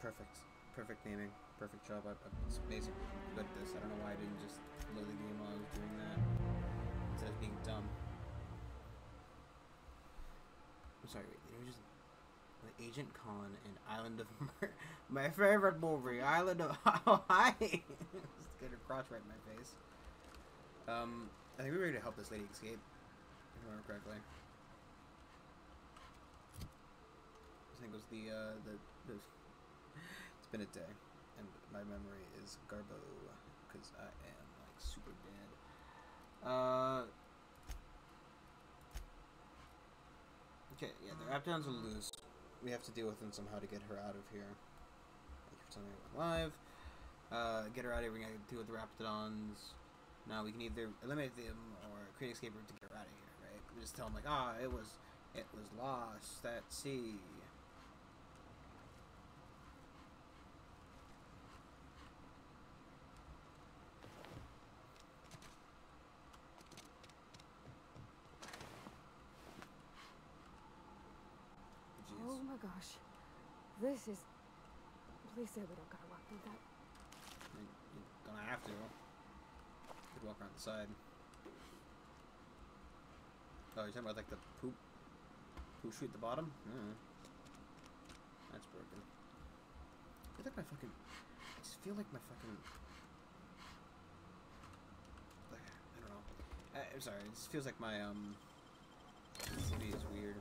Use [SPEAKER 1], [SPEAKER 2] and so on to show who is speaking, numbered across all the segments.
[SPEAKER 1] Perfect. Perfect naming. Perfect job. It's amazing. I'm good at this. I don't know why I didn't just load the game while I was doing that. Instead of being dumb. I'm sorry, wait, they were just... Agent Con and Island of my favorite movie, Island of Hawaii. Just get her crotch right in my face. I think we're ready to help this lady escape, if I remember correctly. I think it was the it's been a day, and my memory is garbo, because I am, like, super bad. Okay, yeah, the Raptidons are loose. We have to deal with them somehow to get her out of here. Thank you for telling me I went live. Get her out of here, we gotta deal with the Raptidons. Now we can either eliminate them or create an escape route to get her out of here, right? We just tell them, like, it was lost at sea. Jeez.
[SPEAKER 2] Oh my gosh. This is... Please say we don't gotta walk through that.
[SPEAKER 1] You're gonna have to. Could walk around the side. Oh, you're talking about, like, the poop chute at the bottom? That's broken. I feel like my fucking... I just feel like my fucking... I don't know. I'm sorry, it just feels like my, city is weird.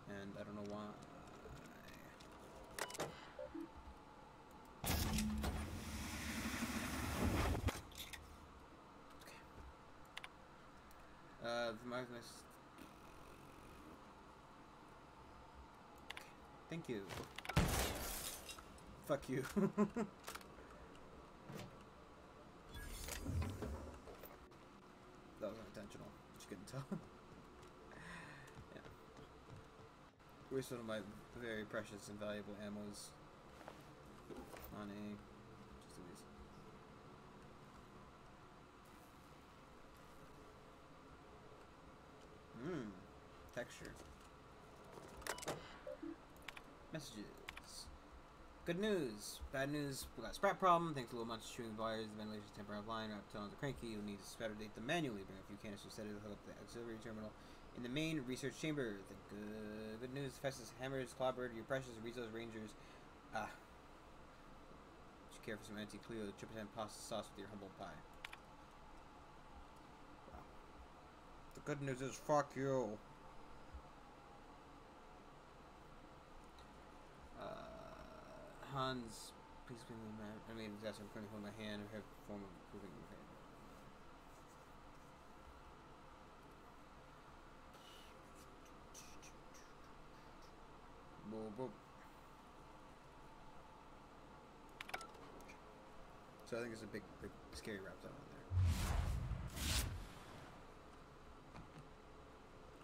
[SPEAKER 1] And I don't know why. Okay. The Magnus... Okay. Thank you. Fuck you. That was unintentional, but you couldn't tell. Yeah. Waste one of my very precious and valuable ammos on a... just a waste. Texture. Messages. Good news. Bad news. We got a sprat problem. Thanks to little monsters chewing wires. The ventilation is temporarily offline. Raptidons are cranky. You'll need to spatter-date them manually. Bring a few canisters set to hook up the auxiliary terminal in the main research chamber. The good news. Festus hammers, clobbered your precious Rizzo's Rangers. Would you care for some anti-Cleo triple pasta sauce with your humble pie? Wow. The good news is fuck you. Hans, please bring me man. I mean, that's I'm going to hold my hand or have a form of proving your hand. Boop, boop. So I think there's a big scary Raptidon on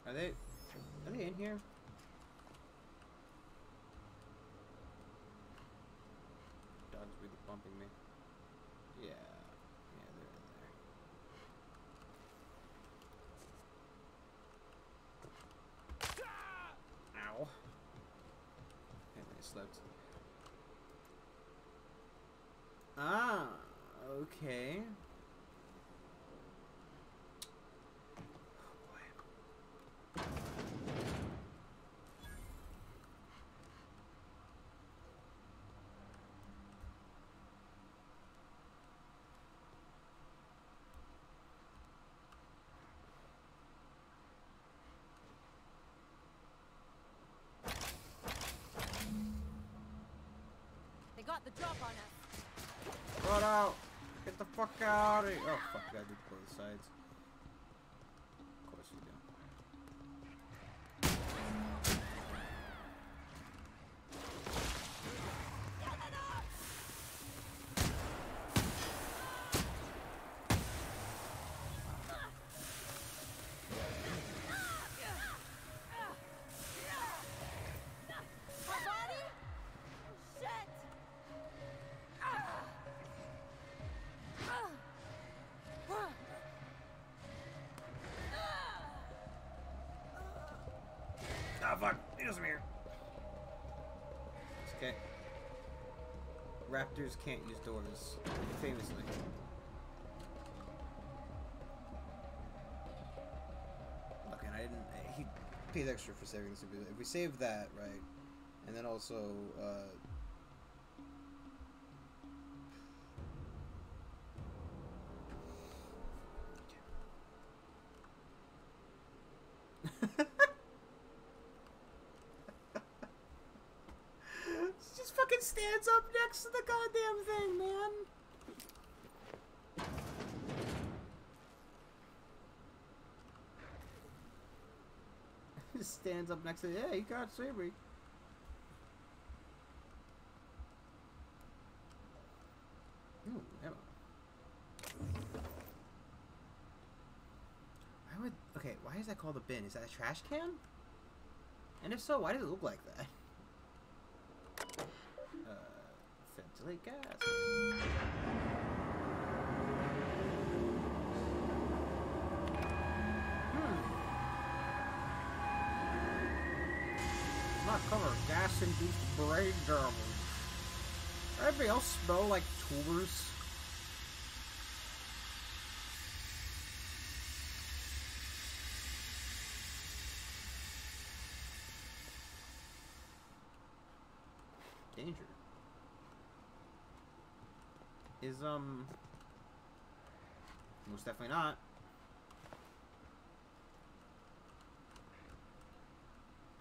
[SPEAKER 1] there. Are they in here? Dog's really bumping me. Yeah, they're in there. Ow. Apparently I slept. Okay.
[SPEAKER 2] They got the drop on us.
[SPEAKER 1] Run out! Get the fuck out of here! Oh fuck, I gotta do both sides. Of course you do. Oh fuck! He doesn't here. Okay. Raptors can't use doors, famously. Okay, and I didn't. He paid extra for saving this. If we save that, right, and then also, just fucking stands up next to the goddamn thing, man. Just stands up next to it. Yeah, you got slavery. Ooh, ammo. Why would... Okay, why is that called a bin? Is that a trash can? And if so, why does it look like that? Ventilate gas. Not cover gas-induced brain damage. Everybody else smell like tubers. Danger. Is, most definitely not.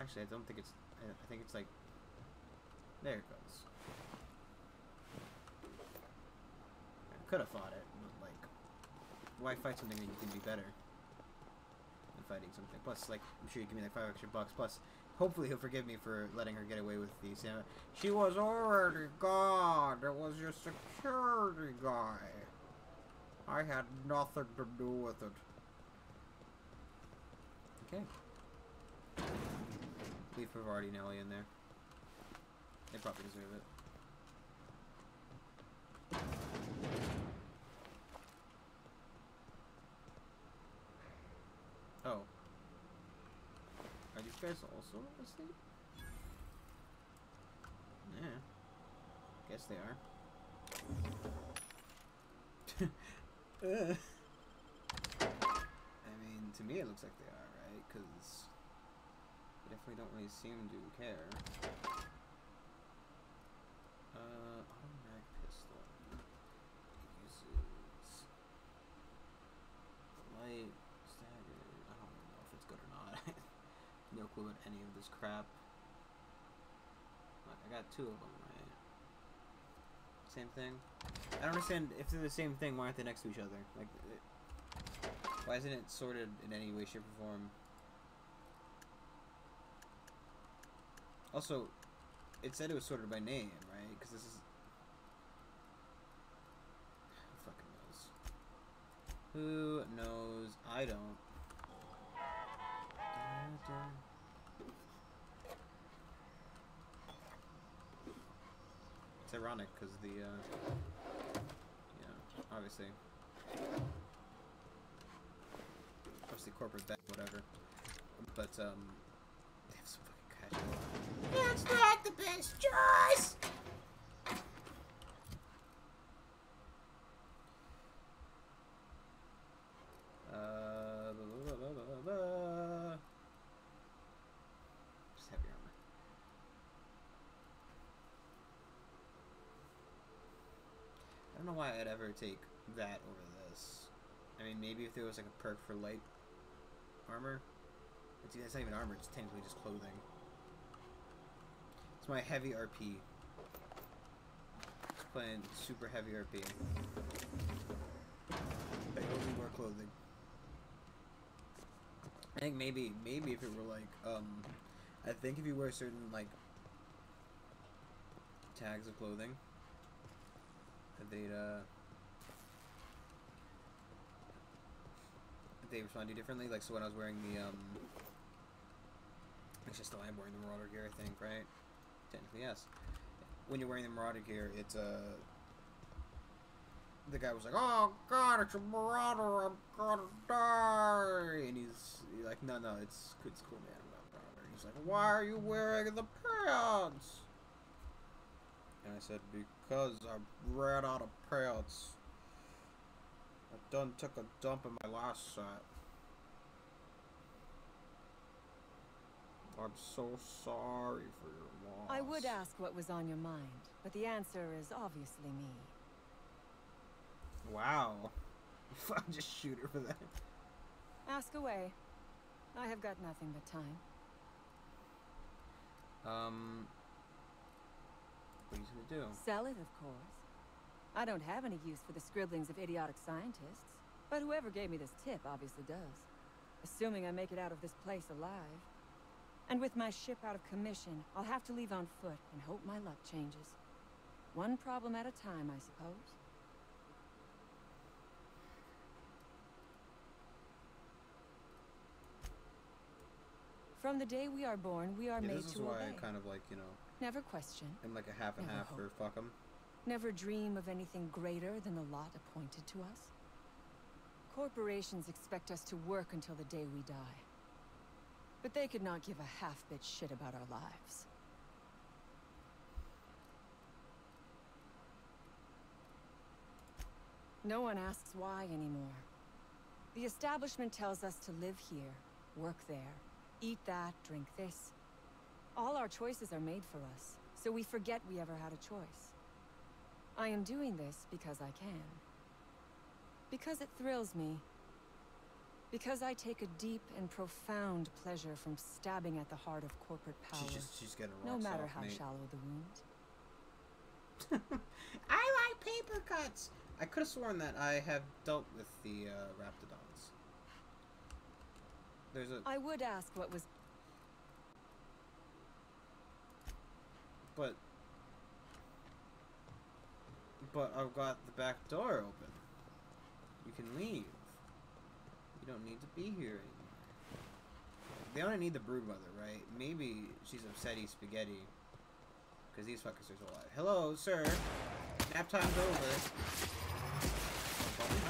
[SPEAKER 1] Actually, I don't think it's, I think it's like, there it goes. I could have fought it, but like, why fight something that you can be better than fighting something? Plus, like, I'm sure you give me like $5 extra, plus, hopefully he'll forgive me for letting her get away with the Sam. She was already gone. It was your security guy. I had nothing to do with it. Okay. Leave Pavardi and Ellie in there. They probably deserve it. Oh. Are these guys also asleep? Yeah. Guess they are. I mean, to me it looks like they are, right? Because they definitely don't really seem to care. Automatic pistol. Uses light, staggered. I don't even know if it's good or not. No clue about any of this crap. Look, I got 2 of them, right? Same thing. I don't understand if they're the same thing. Why aren't they next to each other? Like, why isn't it sorted in any way, shape, or form? Also, it said it was sorted by name, right? Because this is... Who fucking knows? Who knows? I don't. It's ironic because the, obviously corporate debt, whatever. But they have some fucking cash. It's not the best choice. Just heavy armor. I don't know why I'd ever take that over this. I mean, maybe if there was like a perk for light armor. It's not even armor, it's technically just clothing. It's my heavy RP. Just playing super heavy RP. I only wear clothing. I think maybe if it were like, I think if you wear certain, like, tags of clothing, they respond to you differently. Like, so when I was wearing the, actually still am wearing the Marauder gear, I think, right? Technically, yes. When you're wearing the Marauder gear, it's, the guy was like, "Oh God, it's a Marauder! I'm gonna die!" And he's like, "No, it's cool, man. I'm not Marauder." He's like, "Why are you wearing the pants?" And I said, because I ran out of pants. I done took a dump in my last set. I'm so sorry for your loss.
[SPEAKER 3] I would ask what was on your mind, but the answer is obviously me.
[SPEAKER 1] Wow. I'll just shoot her for that.
[SPEAKER 3] Ask away. I have got nothing but time.
[SPEAKER 1] What are you gonna do?
[SPEAKER 3] Sell it, of course. I don't have any use for the scribblings of idiotic scientists, but whoever gave me this tip obviously does. Assuming I make it out of this place alive. And with my ship out of commission, I'll have to leave on foot and hope my luck changes. One problem at a time, I suppose. From the day we are born, we are made to obey. This is why
[SPEAKER 1] I kind of like, you know...
[SPEAKER 3] Never question.
[SPEAKER 1] I'm like a half and half for fuck 'em.
[SPEAKER 3] Never dream of anything greater than the lot appointed to us. Corporations expect us to work until the day we die. But they could not give a half-bit shit about our lives. No one asks why anymore. The establishment tells us to live here, work there, eat that, drink this. All our choices are made for us, so we forget we ever had a choice. I am doing this because I can. Because it thrills me. Because I take a deep and profound pleasure from stabbing at the heart of corporate power.
[SPEAKER 1] She's getting
[SPEAKER 3] no matter
[SPEAKER 1] off,
[SPEAKER 3] how
[SPEAKER 1] mate.
[SPEAKER 3] shallow the wound.
[SPEAKER 1] I like paper cuts! I could have sworn that I have dealt with the Raptidons. There's a...
[SPEAKER 3] I would ask what was...
[SPEAKER 1] But I've got the back door open. You can leave. You don't need to be here anymore. They only need the broodmother, right? Maybe she's upsetty spaghetti. Because these fuckers are so alive. Hello, sir. Nap time's over.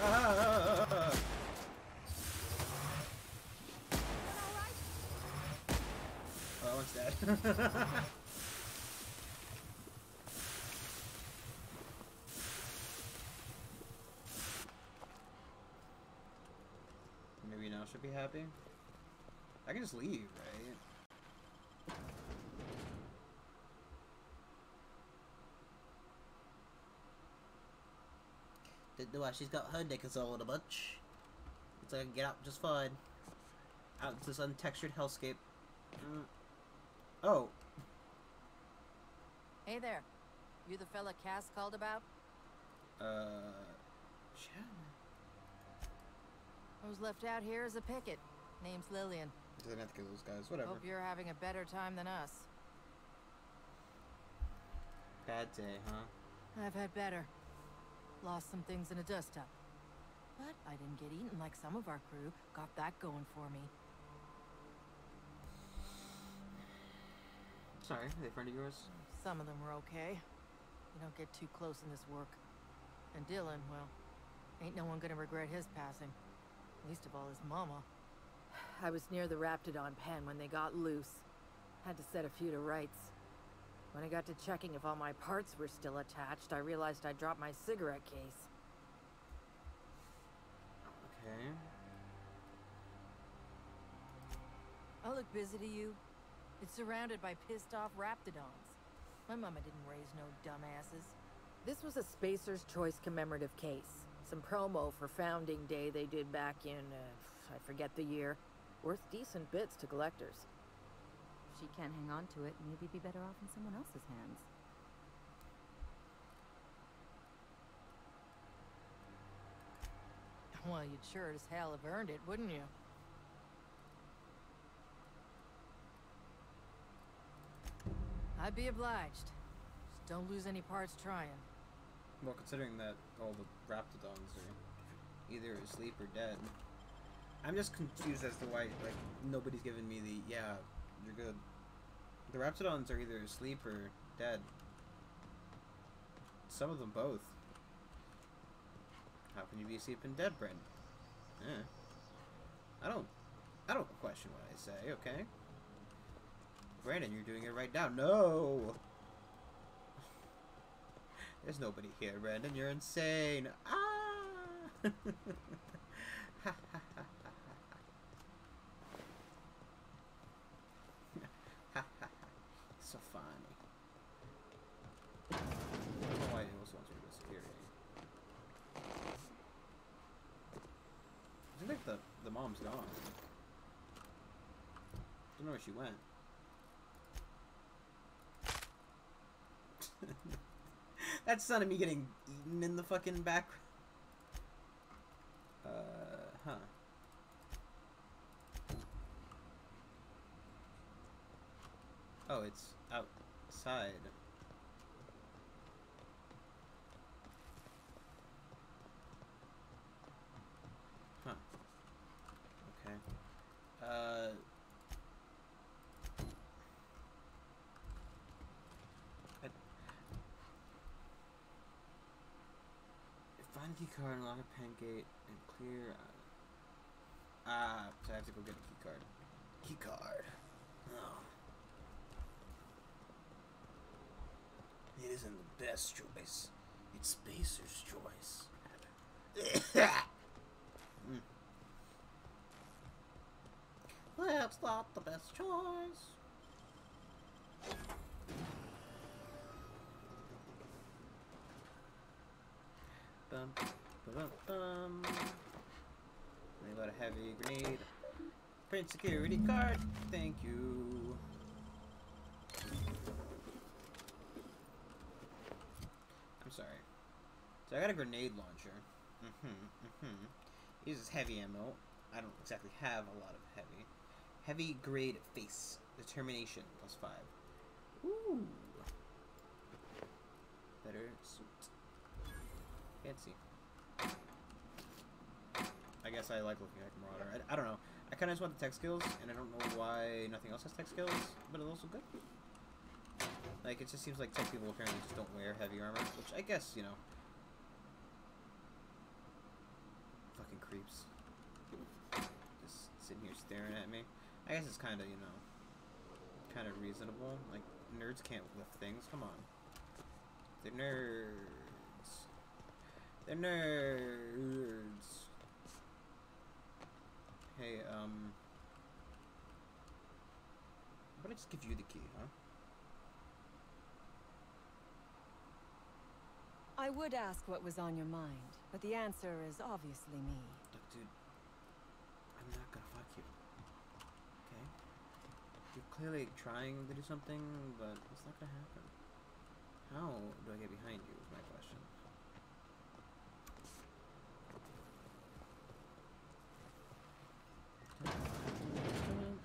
[SPEAKER 1] Ah! Oh, one's dead. Maybe now she'll be happy. I can just leave, right? Didn't know why she's got her knickers all in a bunch. It's like I can get out just fine. Out into this untextured hellscape. Oh.
[SPEAKER 4] Hey there. You the fella Cass called about?
[SPEAKER 1] Shannon.
[SPEAKER 4] I was left out here as a picket. Name's Lillian.
[SPEAKER 1] Doesn't have to kill those guys, whatever.
[SPEAKER 4] Hope you're having a better time than us.
[SPEAKER 1] Bad day, huh?
[SPEAKER 4] I've had better. Lost some things in a dust-up. But I didn't get eaten like some of our crew. Got that going for me.
[SPEAKER 1] Sorry, are they a friend of yours?
[SPEAKER 4] Some of them were okay. You don't get too close in this work. And Dylan, well, ain't no one gonna regret his passing. Least of all his mama. I was near the Raptidon pen when they got loose. Had to set a few to rights. When I got to checking if all my parts were still attached, I realized I dropped my cigarette case.
[SPEAKER 1] Okay.
[SPEAKER 4] I look busy to you. It's surrounded by pissed-off Raptidons. My mama didn't raise no dumbasses. This was a Spacer's Choice commemorative case. Some promo for Founding Day they did back in, I forget the year. Worth decent bits to collectors.
[SPEAKER 5] If she can't hang on to it, maybe be better off in someone else's hands.
[SPEAKER 4] Well, you'd sure as hell have earned it, wouldn't you? I'd be obliged. Just don't lose any parts trying.
[SPEAKER 1] Well, considering that all the Raptidons are either asleep or dead, I'm just confused as to why, like, nobody's giving me the, yeah, you're good. The Raptidons are either asleep or dead. Some of them both. How can you be asleep and dead, Brandon? I don't question what I say, okay? Brandon, you're doing it right now. No! There's nobody here, Brandon. You're insane. Ah! So funny. I don't know why he also wants me to go security. I think the mom's gone. Don't know where she went. That sounded me getting eaten in the fucking background. Huh. Oh, it's outside. Huh. Okay. Find the key card, unlock a pen gate, and clear. So I have to go get a key card. Key card. Oh. It isn't the best choice. It's Spacer's choice. That's not the best choice. Bum, bum, bum. They got a heavy grenade. Print security card. Thank you. I'm sorry. So I got a grenade launcher. Uses heavy ammo. I don't exactly have a lot of heavy. Heavy grade face. Determination +5. Ooh. Better suit. Fancy. I guess I like looking like Marauder. I don't know. I kind of just want the tech skills, and I don't know why nothing else has tech skills, but it's also good. Like, it just seems like tech people apparently just don't wear heavy armor, which I guess, you know. Fucking creeps. Just sitting here staring at me. I guess it's kind of, you know, kind of reasonable. Like, nerds can't lift things. Come on. They're nerds. They're nerds. Hey, how about I just give you the key, huh?
[SPEAKER 3] I would ask what was on your mind, but the answer is obviously me.
[SPEAKER 1] Look, dude, I'm not gonna fuck you. Okay? You're clearly trying to do something, but it's not gonna happen. How do I get behind you is my question.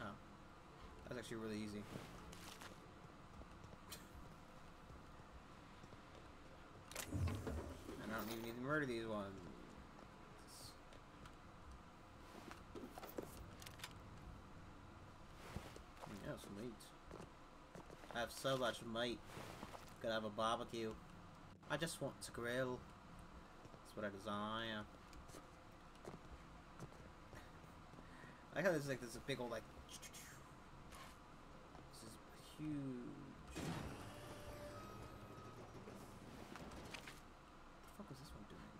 [SPEAKER 1] Oh. That's actually really easy. And I don't even need to murder these ones. Yeah, some meat. I have so much meat. Gotta have a barbecue. I just want to grill. That's what I desire. I like how there's like this big old like. This is huge. What the fuck was this one doing?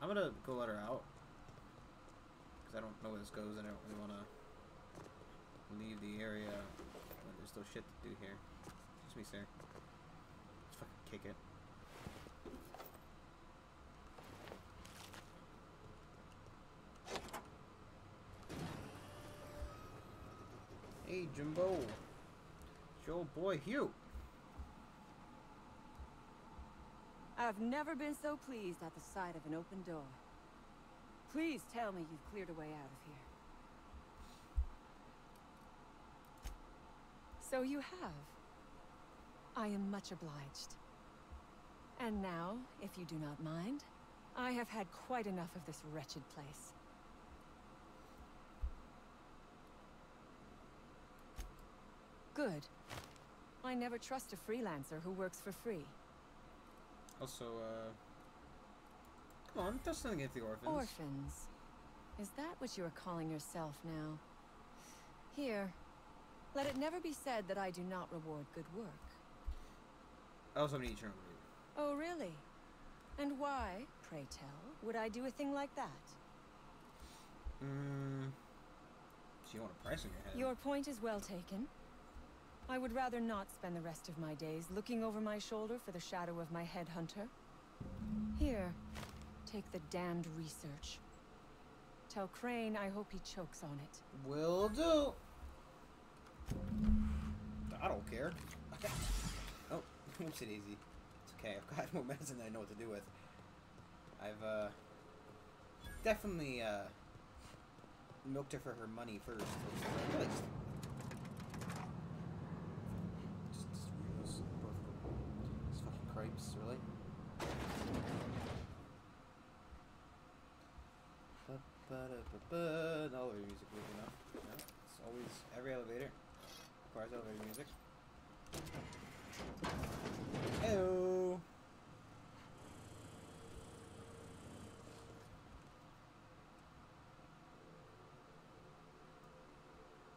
[SPEAKER 1] I'm gonna go let her out. Because I don't know where this goes and I don't really want to leave the area when there's still shit to do here. Excuse me, sir. Let's fucking kick it. Hey, Jimbo. It's your old boy, Hugh.
[SPEAKER 3] I've never been so pleased at the sight of an open door. Please tell me you've cleared a way out of here. So you have. I am much obliged. And now, if you do not mind, I have had quite enough of this wretched place. Good. I never trust a freelancer who works for free.
[SPEAKER 1] Also, come on, throw something at the orphans.
[SPEAKER 3] Orphans. Is that what you are calling yourself now? Here. Let it never be said that I do not reward good work.
[SPEAKER 1] I also have an eternal mood.
[SPEAKER 3] Oh, really? And why, pray tell, would I do a thing like that?
[SPEAKER 1] So you want a price on your head?
[SPEAKER 3] Your point is well taken. I would rather not spend the rest of my days looking over my shoulder for the shadow of my headhunter. Here, take the damned research. Tell Crane I hope he chokes on it.
[SPEAKER 1] Will do. I don't care. Oh, whoopsie daisy. It's okay. I've got more medicine than I know what to do with. I've definitely milked her for her money first. Really? Just fucking cripes, really? No elevator music, really enough. No, it's always every elevator requires elevator music. Heyo.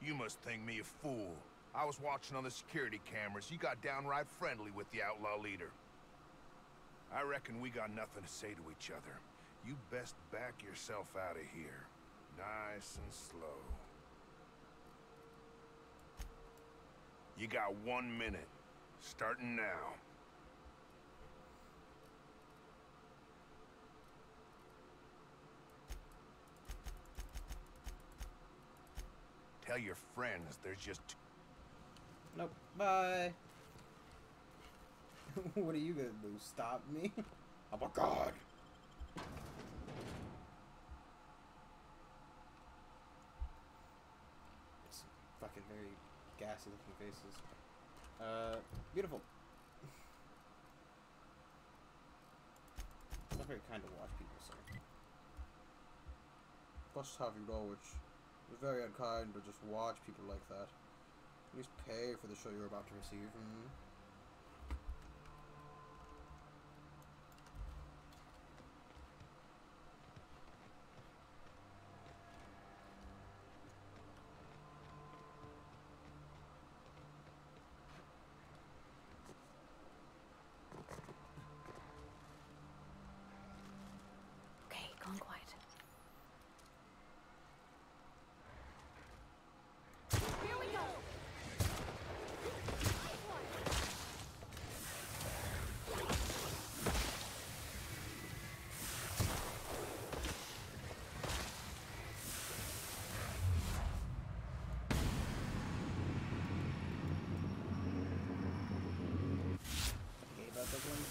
[SPEAKER 6] You must think me a fool. I was watching on the security cameras. You got downright friendly with the outlaw leader. I reckon we got nothing to say to each other. You best back yourself out of here. Nice and slow. You got 1 minute. Starting now. Tell your friends there's just...
[SPEAKER 1] Nope. Bye. What are you gonna do? Stop me?
[SPEAKER 6] Oh my God!
[SPEAKER 1] Some fucking very gassy looking faces. Beautiful. It's not very kind to watch people, sir. Must have you know it's very unkind to just watch people like that. At least pay for the show you're about to receive.
[SPEAKER 2] Okay, gone quiet. Here we go!
[SPEAKER 1] Okay, about that one.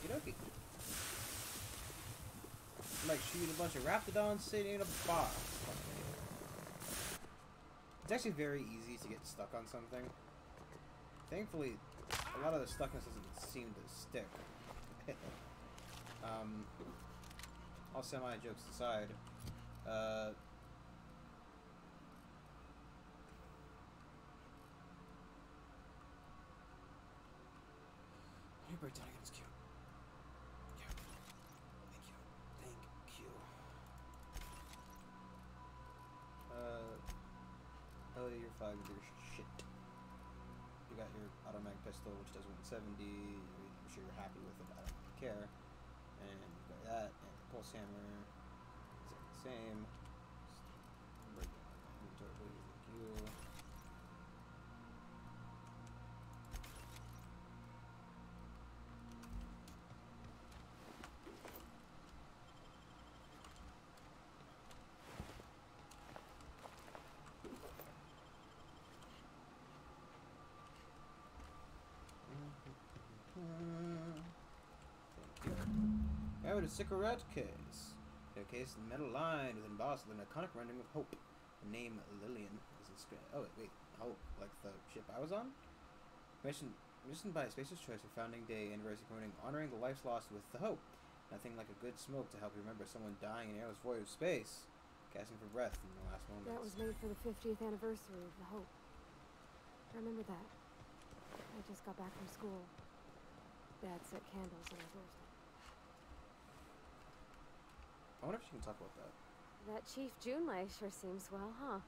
[SPEAKER 1] I don't, okey-dokey. Like shoot a bunch of raptidons sitting in a box. It's actually very easy to get stuck on something. Thankfully, a lot of the stuckness doesn't seem to stick. All semi-jokes aside, let me break down against Q. Yeah. Thank you. Thank you. Ability your flag with your shit. You got your automatic pistol, which does 170. I'm sure you're happy with it. I don't really care. And you've got that, and the pulse hammer. It's the same. Just break down my inventory, please. Thank you. Thank you. Now with a cigarette case. A case in metal lined with embossed with an iconic rendering of Hope. The name Lillian is inscribed. Oh wait, Hope, like the ship I was on? Commissioned by Spacer's Choice for Founding Day anniversary promoting honoring the lives lost with the Hope. Nothing like a good smoke to help you remember someone dying in an airless void of space, gasping for breath in the last moments.
[SPEAKER 2] That was made for the 50th anniversary of the Hope. I remember that. I just got back from school. Dad set candles on our doorstep.
[SPEAKER 1] I wonder if she can talk about that.
[SPEAKER 2] That Chief Junlei sure seems well, huh?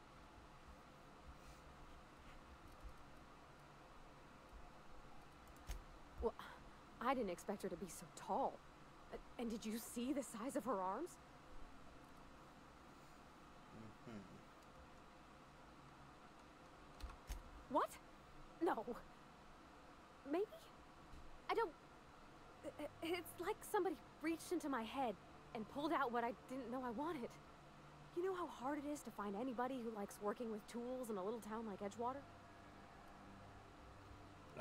[SPEAKER 2] Well, I didn't expect her to be so tall. And did you see the size of her arms? What? No. Maybe? I don't... It's like somebody reached into my head and pulled out what I didn't know I wanted. You know how hard it is to find anybody who likes working with tools in a little town like Edgewater?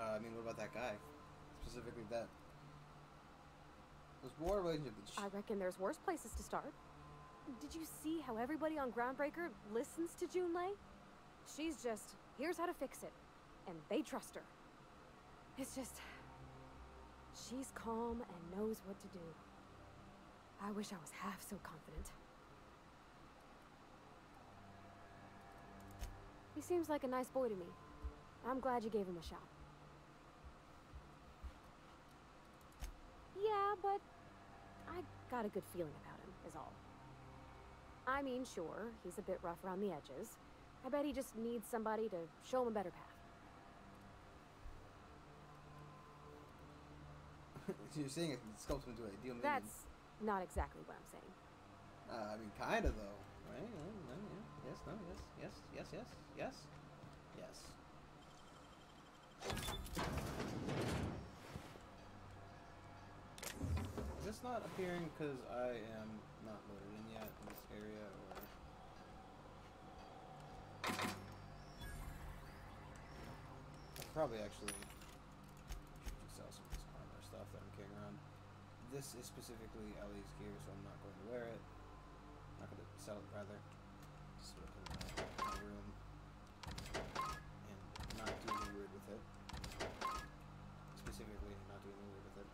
[SPEAKER 1] I mean, what about that guy? Specifically that. Was war relationship that
[SPEAKER 2] I reckon there's worse places to start. Did you see how everybody on Groundbreaker listens to Junlei? She's just, here's how to fix it. And they trust her. It's just... she's calm and knows what to do. I wish I was half so confident. He seems like a nice boy to me. I'm glad you gave him a shot. Yeah, but I got a good feeling about him, is all. I mean, sure, he's a bit rough around the edges. I bet he just needs somebody to show him a better path.
[SPEAKER 1] You're saying it sculpts him into an ideal man.
[SPEAKER 2] That's not exactly what I'm saying.
[SPEAKER 1] I mean, kind of, though. Right? Yes, no, yes, yes, yes, yes, yes, yes. Is this not appearing because I am not loaded in yet in this area, or... I probably actually should sell some of this armor stuff that I'm carrying around. This is specifically Ellie's gear, so I'm not going to wear it. I'm not going to sell it, rather. Just put it in my room. And not do anything weird with it. Specifically, not doing anything weird with it.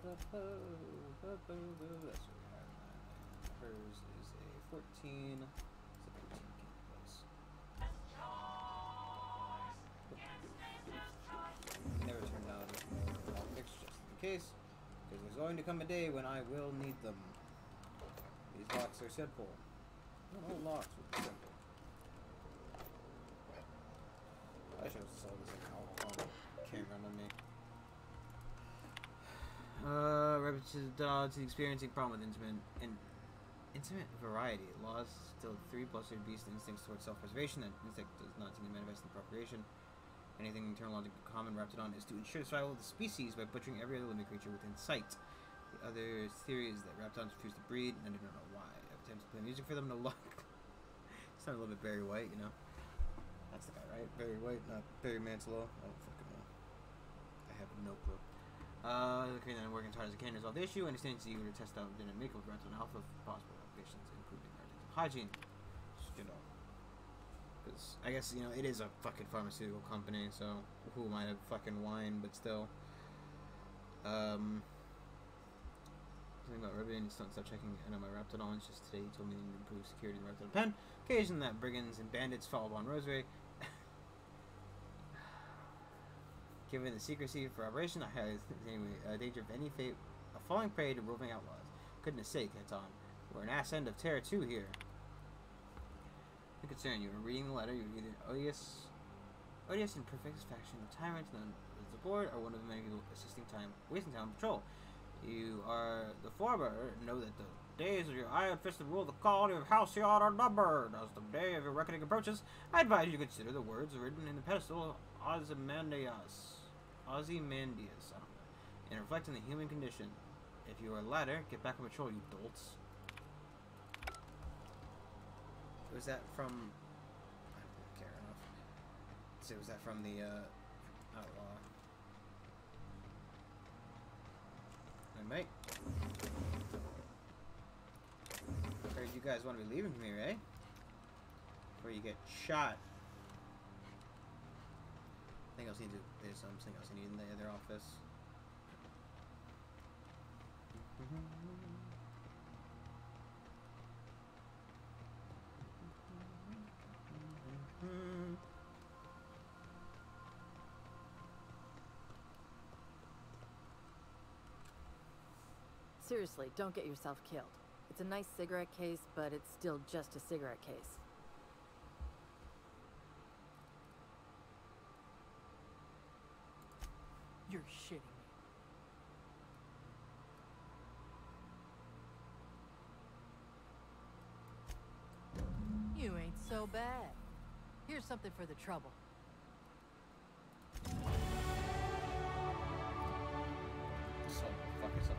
[SPEAKER 1] That's what we have. Hers is a 14. It's a 14 place. Never turned down more lockpicks just in case, because there's going to come a day when I will need them. These locks are simple. Not all locks will be simple. I should have sold this alcohol camera on me. Repetitive dogs experiencing problem with intimate variety. Laws still 3 plus your beast instincts towards self-preservation. That instinct does not seem to manifest in procreation. Anything internal logic common Raptidon is to ensure the survival of the species by butchering every other living creature within sight. The other theory is that Raptidons refuse to breed, and I don't know why. Attempts to play music for them, no luck. Sound a little bit Barry White, you know? That's the guy, right? Barry White, not Barry Manilow. I don't fucking know. I have no clue. Looking at working as hard as I can to resolve the issue, and stands eager to test out genetic makeup of Raptidon Alpha for possible applications, including our dental hygiene. Just, you know. Because I guess, you know, it is a fucking pharmaceutical company, so who might have fucking wine, but still. Something about Ribbon, just don't stop checking in on my Raptidons. Just today he told me to improve security in the Raptidon pen. Occasion that brigands and bandits fall upon Rosemary. Given the secrecy for operation, I had anyway, danger of any fate of falling prey to roving outlaws. Goodness sake, Anton. We're an ass end of Terra 2 here. No concern, you are reading the letter, you're either odious and perfect faction of tyrants known as the board, or one of the many people wasting time on patrol. You are the former, know that the days of your iron-fisted rule, the quality of Halcyon are numbered. As the day of your reckoning approaches, I advise you to consider the words written in the pedestal Ozymandias, I don't know, and reflect on the human condition. If you are a ladder, get back on patrol, you dolts. Was that from... I don't care enough. So was that from the, Outlaw? Hey, mate. guys want to be leaving from here, eh? Before you get shot. There's something else I need in their office.
[SPEAKER 4] Seriously, don't get yourself killed. It's a nice cigarette case, but it's still just a cigarette case. You're shitting me. You ain't so bad. Here's something for the trouble.
[SPEAKER 1] So, fuck yourself.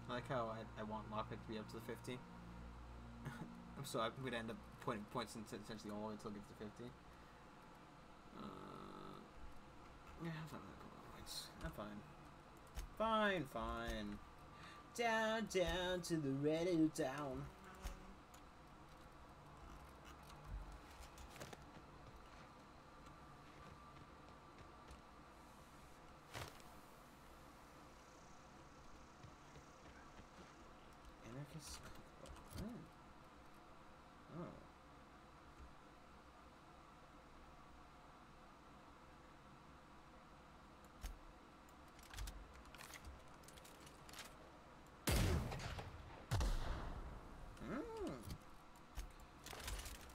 [SPEAKER 1] I like how I want lockpick to be up to the 50. So I'm going to end up putting points into essentially all until it gets to 50. Yeah, I'm fine with a couple of points. I'm fine. Fine. Down to the ready down. Anarchist cookbook. Oh.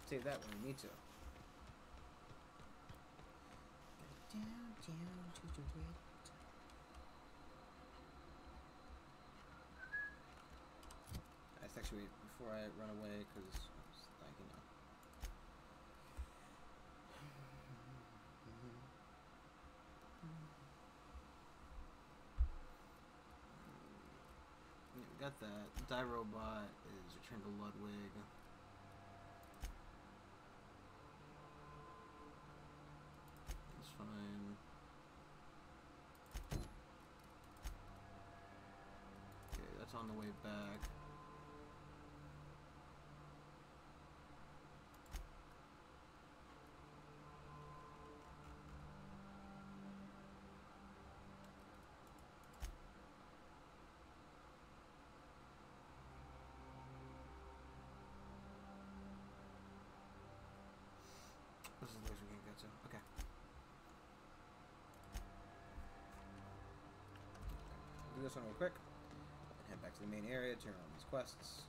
[SPEAKER 1] Save that when we need to. Down to the red. Let's actually wait before I run away, because like, you know. Yeah, we got that. Die Robot is returned to Ludwig. That's fine. Okay, that's on the way back. This is the place we can get to. Okay. Do this one real quick. And head back to the main area, turn on these quests.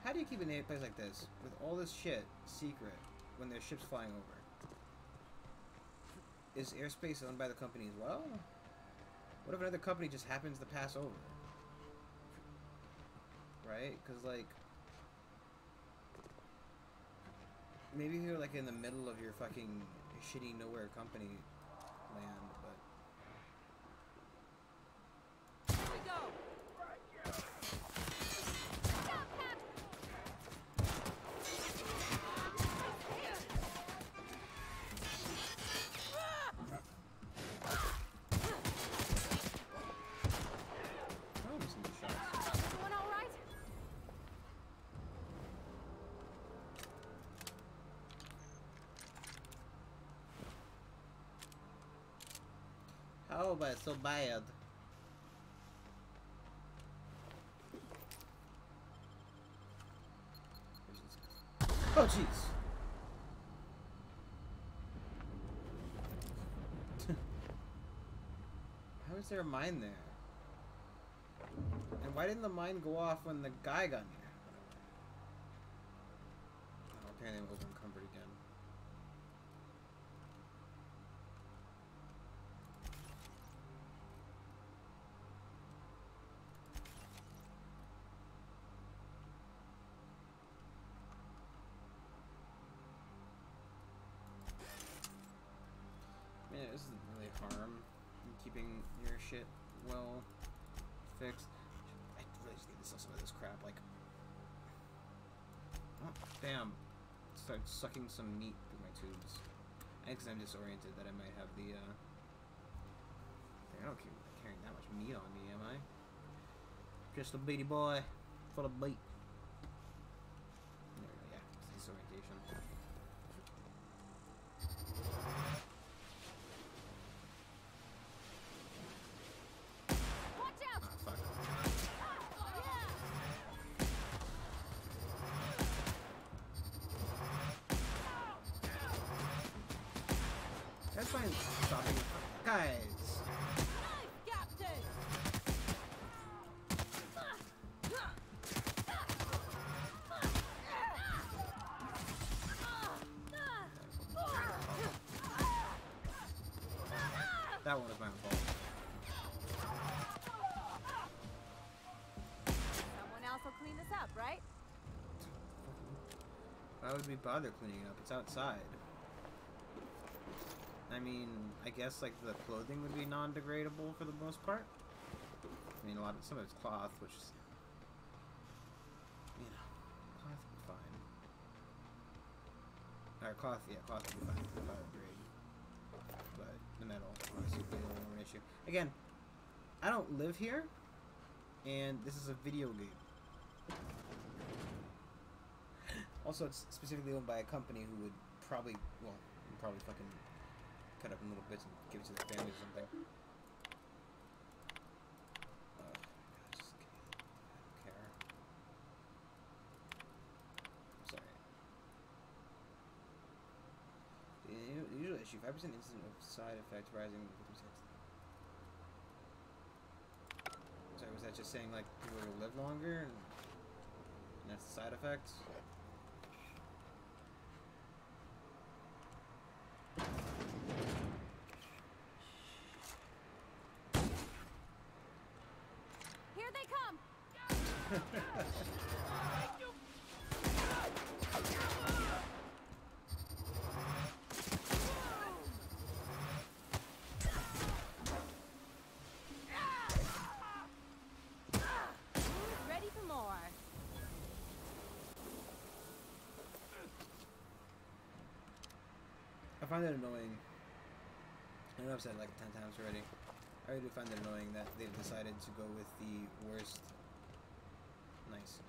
[SPEAKER 1] How do you keep a place like this, with all this shit, secret, when there's ships flying over? Is airspace owned by the company as well? What if another company just happens to pass over? Right? Because, like... maybe you're like in the middle of your fucking shitty nowhere company land, but
[SPEAKER 2] Here we go.
[SPEAKER 1] oh, missing these shots.
[SPEAKER 2] Doing all right?
[SPEAKER 1] How about so bad? Oh jeez. How is there a mine there? And why didn't the mine go off when the guy got near? Oh, apparently it was encumbered again. shit well fixed. I really just need to sell some of this crap. Like, oh, damn. Start sucking some meat through my tubes. I think 'cause I'm disoriented that I might have the, I don't keep carrying that much meat on me, am I? Just a beady boy full of meat. There we go, yeah, it's disorientation.
[SPEAKER 2] Watch out!
[SPEAKER 1] Ah, fuck. That's fine. Stopping. Guys!
[SPEAKER 2] Captain!
[SPEAKER 1] That one was my own fault.
[SPEAKER 2] Someone else will clean this up, right?
[SPEAKER 1] Why would we bother cleaning it up? It's outside. I mean, I guess like the clothing would be non-degradable for the most part. I mean, some of it's cloth, which is, you know, cloth would be fine. Or cloth, yeah, cloth would be fine for the grade. But the metal, obviously, would be a little more of an issue. Again, I don't live here, and this is a video game. Also, it's specifically owned by a company who would probably, well, probably fucking cut up in little bits and give it to their family or something. Oh, God, just kidding. I don't care. I'm sorry. The usual issue, 5% incident of side effects rising with 56. Sorry, was that just saying like people will live longer and that's the side effects?
[SPEAKER 2] Here they come! Ready for more.
[SPEAKER 1] I find it annoying. I know I've said it like 10 times already. I really do find it annoying that they've decided to go with the worst. Nice.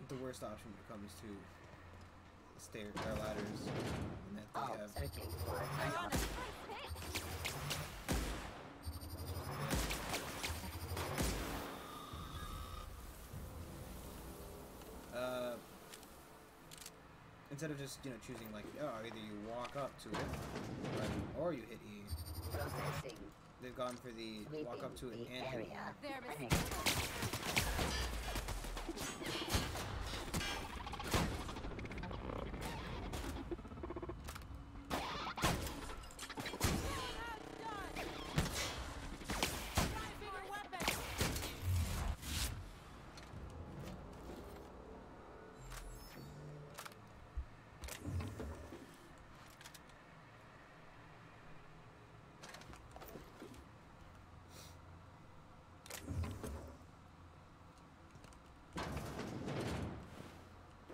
[SPEAKER 1] The worst option when it comes to stair or ladders, and that they have.
[SPEAKER 2] They're on a tight fit.
[SPEAKER 1] Instead of just, you know, choosing like, oh, either you walk up to it, or you hit E.
[SPEAKER 7] Processing.
[SPEAKER 1] They've gone for the walk up to it and hit E.
[SPEAKER 2] There, Miss.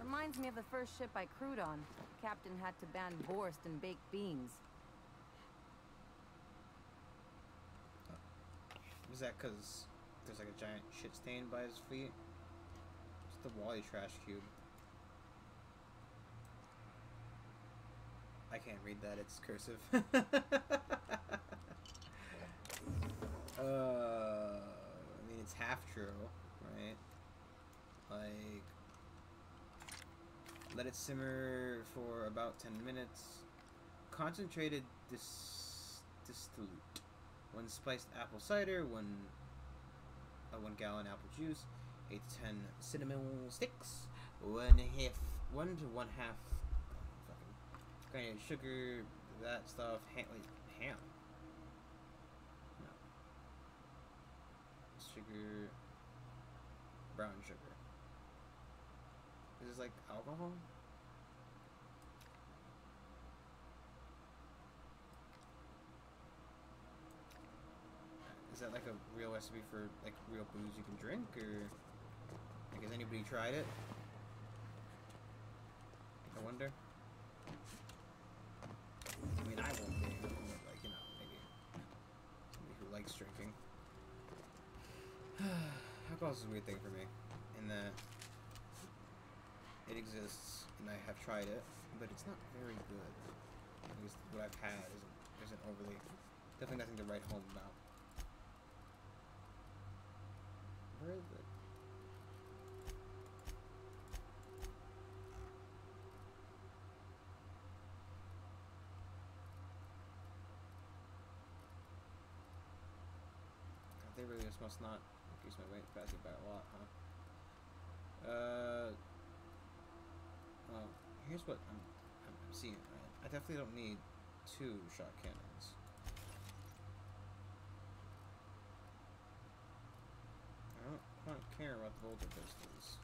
[SPEAKER 5] Reminds me of the first ship I crewed on. Captain had to ban Borst and baked beans.
[SPEAKER 1] Was that because there's like a giant shit stain by his feet? It's the Wally trash cube. I can't read that, it's cursive. I mean, it's half true, right? Like, let it simmer for about 10 minutes. Concentrated distillate. 1 spiced apple cider, 1 gallon apple juice, 8 to 10 cinnamon sticks, 1 to 1 half fucking granulated sugar, that stuff, ham. No. Sugar, brown sugar. Is this like alcohol? real recipe for like real booze you can drink, or like has anybody tried it? I wonder. I mean, I won't be, but like, you know, maybe somebody who likes drinking. Alcohol is a weird thing for me, in that it exists and I have tried it, but it's not very good. At least what I've had isn't overly, definitely nothing to write home about. Where is it? They really just must not increase my weight capacity by a lot, huh? Well, here's what I'm seeing, right? I definitely don't need 2 shot cannons. I don't quite care about the bolter pistols.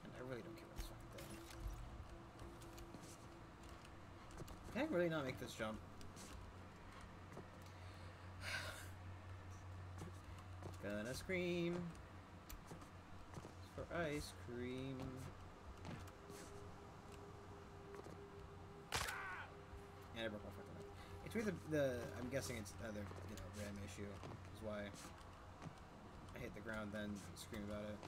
[SPEAKER 1] And I really don't care about this fucking thing. Can I really not make this jump? Gonna scream for ice cream. And I broke my fucking leg. It's weird. I'm guessing it's another, you know, RAM issue. Is why I hit the ground then scream about it.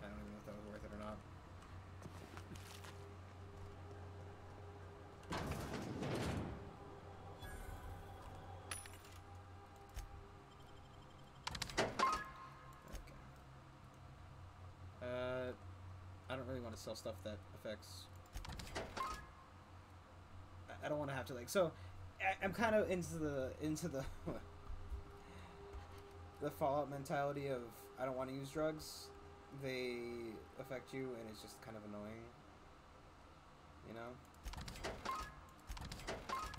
[SPEAKER 1] I don't even know if that was worth it or not. I don't really want to sell stuff that affects. I don't want to have to, like, so I'm kind of into the the Fallout mentality of I don't want to use drugs. They affect you, and it's just kind of annoying. You know?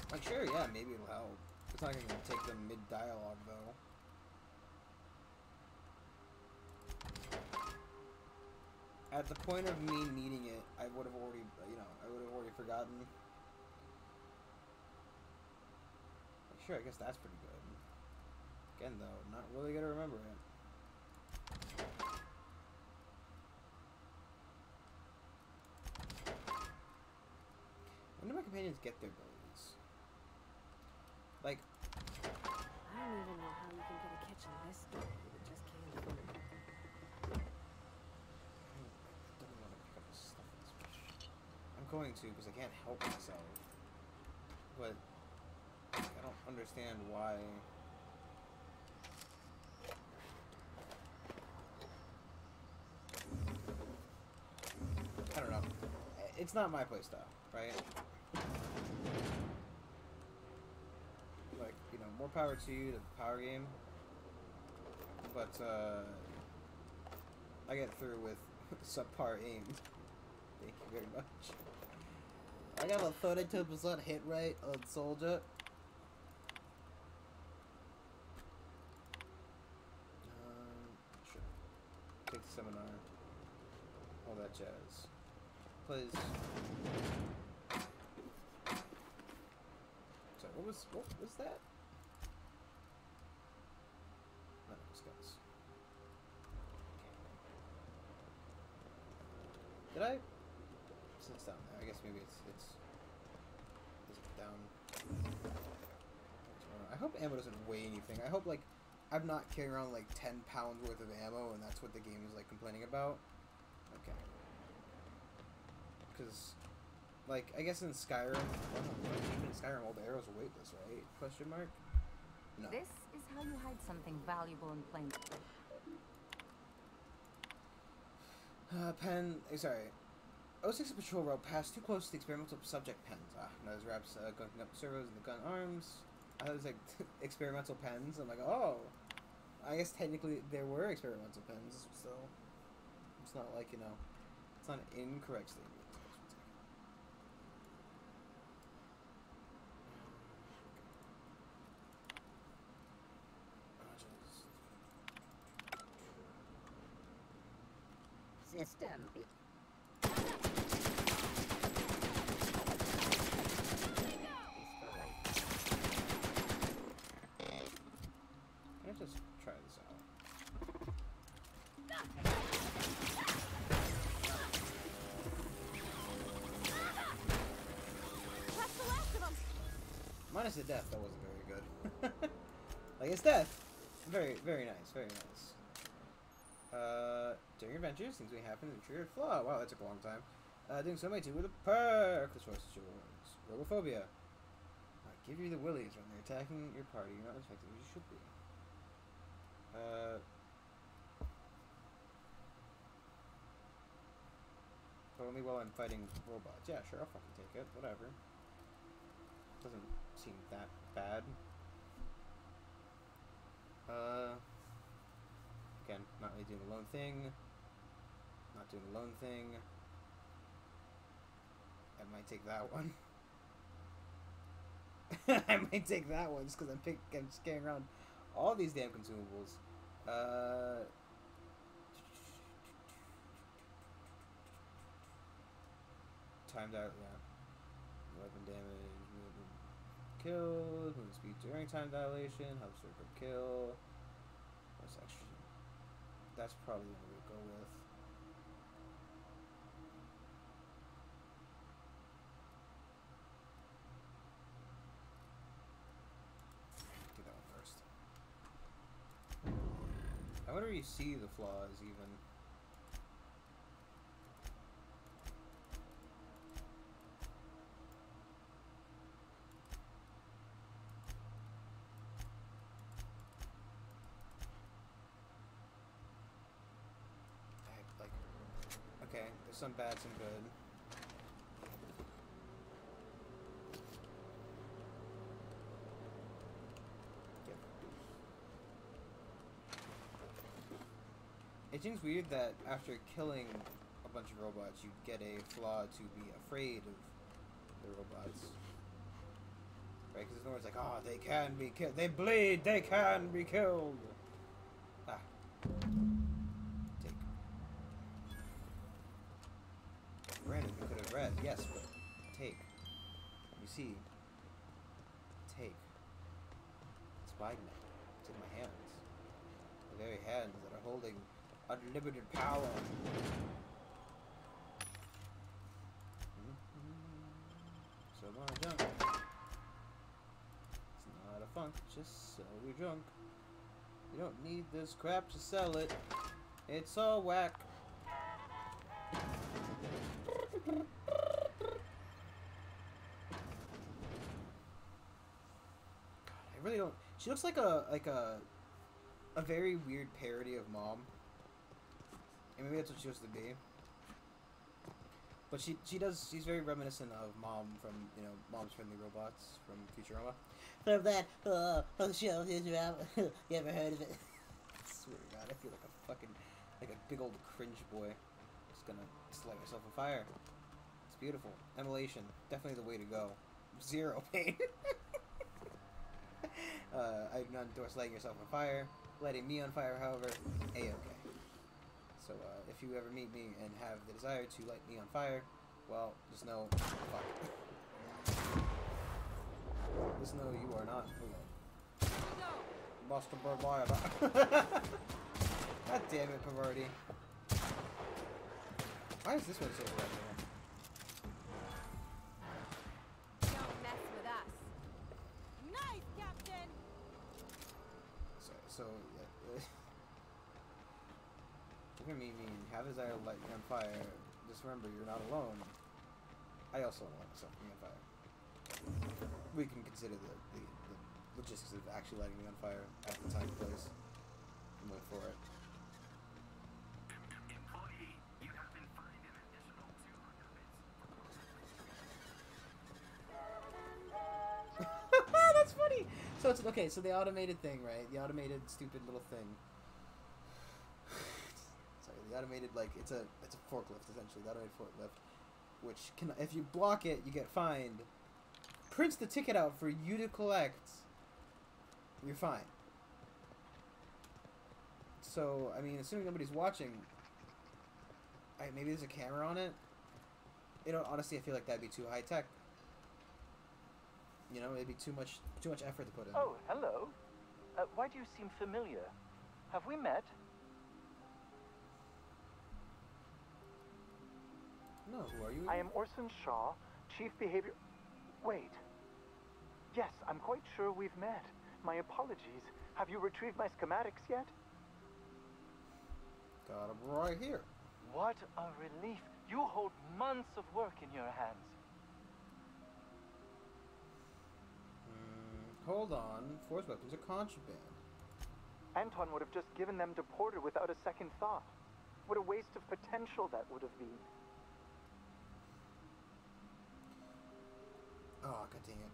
[SPEAKER 1] Like, sure, yeah, maybe it'll help. It's not gonna take them mid-dialogue, though. At the point of me needing it, I would have already, you know, forgotten. Like, sure, I guess that's pretty good. Again, though, not really gonna remember it. When do my companions get their abilities? Like,
[SPEAKER 2] I don't even know how you can get a kitchen this big with just canned food.
[SPEAKER 1] I'm going to because I can't help myself, but I don't understand why. I don't know. It's not my playstyle, right? Like, you know, more power to you, to the power game, but I get through with subpar aim. Thank you very much. I got a 32% hit rate on Soldier. Sure. Take the seminar. All that jazz. Please. So what was that? None of discuss. Did I? It's down there. I guess maybe it's is it down? I hope ammo doesn't weigh anything. I hope, like, I'm not carrying around like 10 pounds worth of ammo, and that's what the game is like complaining about. Okay. Because, like, I guess in Skyrim, even in Skyrim, all the arrows are weightless, right? Question mark. No.
[SPEAKER 5] This is how you hide something valuable in plain.
[SPEAKER 1] Pen. Sorry. 06 patrol route passed too close to the experimental subject pens. Now there's Raps gunking up the servos and the gun arms. I thought it was like experimental pens. I'm like, oh, I guess technically there were experimental pens. So it's not like, you know, it's not an incorrect statement.
[SPEAKER 5] System.
[SPEAKER 1] Nice to death. That wasn't very good. Like, it's death. Very, very nice. Very nice. During your adventures, things may happen and trigger a flaw. Wow, that took a long time. Doing so may too with a perk. The choice is yours. Robophobia. Might give you the willies when they're attacking your party. You're not as effective as you should be. But only while I'm fighting robots. Yeah, sure, I'll fucking take it. Whatever. Doesn't seem that bad. Again, not really doing a lone thing. Not doing a lone thing. I might take that one. I might take that one just because I'm just carrying around all these damn consumables. Timed out, yeah. Weapon damage, movement kill, movement speed during time dilation, health circle kill. What's extra? That's probably what we'll go with. Do that one first. I wonder if you see the flaws even. Okay, there's some bad, some good. Yep. It seems weird that after killing a bunch of robots, you get a flaw to be afraid of the robots. Right? Because no one's like, oh, they can be killed. They bleed, they can be killed. Ah. Granted, we could have read, yes, but take. You see, take. It's by me. It's in my hands. The very hands that are holding unlimited power. So much junk. It's not a funk, just sell your junk. You don't need this crap to sell it. It's all whack. I really don't. She looks like a very weird parody of Mom. And maybe that's what she used to be. But she does. She's very reminiscent of Mom from Mom's Friendly Robots from Futurama. From that show, you ever heard of it? I swear to God, I feel like a big old cringe boy. Just gonna light myself on fire. It's beautiful. Immolation, definitely the way to go. Zero pain. I do not endorse lighting yourself on fire. Lighting me on fire, however, A-okay. So, if you ever meet me and have the desire to light me on fire, well, just know, fuck. Just know you are not alone. Master Barbara. God damn it, Pavarti. Why is this one so red?
[SPEAKER 2] Don't mess with us. Nice, Captain!
[SPEAKER 1] So yeah. If you meet me and have a desire to light me on fire, just remember you're not alone. I also want myself to be on fire. We can consider the logistics of actually lighting me on fire at the time and place. And wait for it.
[SPEAKER 7] Employee, you have been fined an additional 200 bits.
[SPEAKER 1] That's funny! So it's okay, so the automated thing, right? The automated stupid little thing. Sorry, the automated, like, it's a forklift essentially, the automated forklift. Which can, if you block it, you get fined. Prints the ticket out for you to collect. You're fine. So, I mean, assuming nobody's watching, maybe there's a camera on it. Honestly, I feel like that'd be too high tech. It'd be too much effort to put in.
[SPEAKER 8] Oh, hello. Why do you seem familiar? Have we met?
[SPEAKER 1] No, who are you?
[SPEAKER 8] I am Orson Shaw, Chief Behavior... Wait. Yes, I'm quite sure we've met. My apologies. Have you retrieved my schematics yet?
[SPEAKER 1] Got him right here.
[SPEAKER 8] What a relief. You hold months of work in your hands.
[SPEAKER 1] Hold on. Force weapons are contraband.
[SPEAKER 8] Anton would have just given them to Porter without a second thought. What a waste of potential that would have been.
[SPEAKER 1] Oh, god dang it.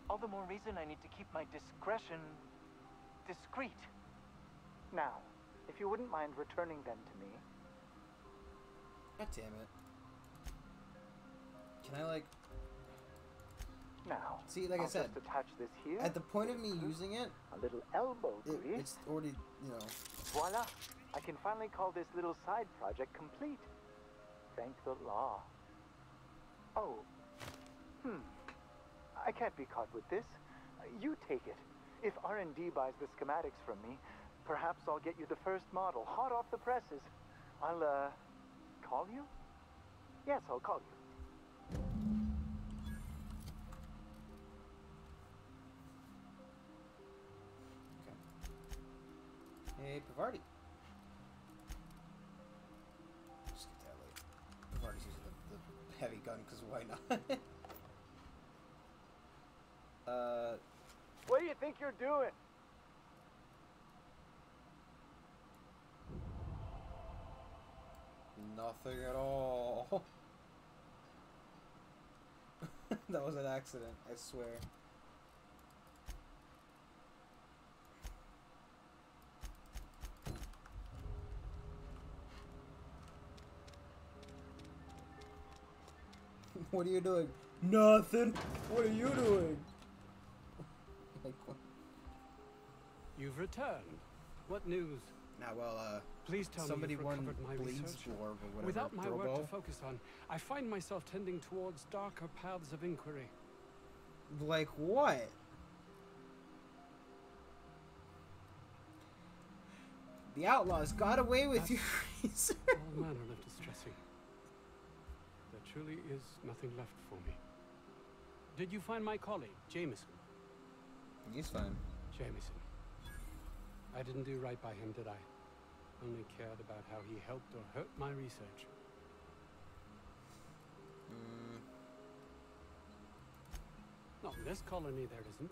[SPEAKER 8] All the more reason I need to keep my discretion discreet. Now, if you wouldn't mind returning them to me.
[SPEAKER 1] God damn it. Can I, like...
[SPEAKER 8] Now,
[SPEAKER 1] see, like
[SPEAKER 8] I'll
[SPEAKER 1] I said,
[SPEAKER 8] just attach this here.
[SPEAKER 1] at the point of me using it,
[SPEAKER 8] A little elbow grease.
[SPEAKER 1] it's already, you know...
[SPEAKER 8] Voila! I can finally call this little side project complete. Thank the law. Oh. I can't be caught with this. You take it. If R&D buys the schematics from me, perhaps I'll get you the first model, hot off the presses. I'll, call you? Yes, I'll call you.
[SPEAKER 1] Okay. Hey, Pavardi. Just get that late. Pavardi's using the heavy gun, because why not?
[SPEAKER 8] What do you think you're doing?
[SPEAKER 1] Nothing at all. That was an accident, I swear. What are you doing? Nothing. What are you doing? Like, what?
[SPEAKER 9] You've returned. What news?
[SPEAKER 1] Now, well,
[SPEAKER 9] Please tell
[SPEAKER 1] somebody
[SPEAKER 9] me you've
[SPEAKER 1] won
[SPEAKER 9] recovered my
[SPEAKER 1] Bleeds
[SPEAKER 9] research.
[SPEAKER 1] Dwarf or whatever.
[SPEAKER 9] Without my work
[SPEAKER 1] Drobo.
[SPEAKER 9] to focus on, I find myself tending towards darker paths of inquiry.
[SPEAKER 1] Like what? The outlaws got away with you.
[SPEAKER 9] All manner of distressing. There truly is nothing left for me. Did you find my colleague, Jameson?
[SPEAKER 1] He's fine.
[SPEAKER 9] Jameson. I didn't do right by him, did I? Only cared about how he helped or hurt my research. Not in this colony, there isn't.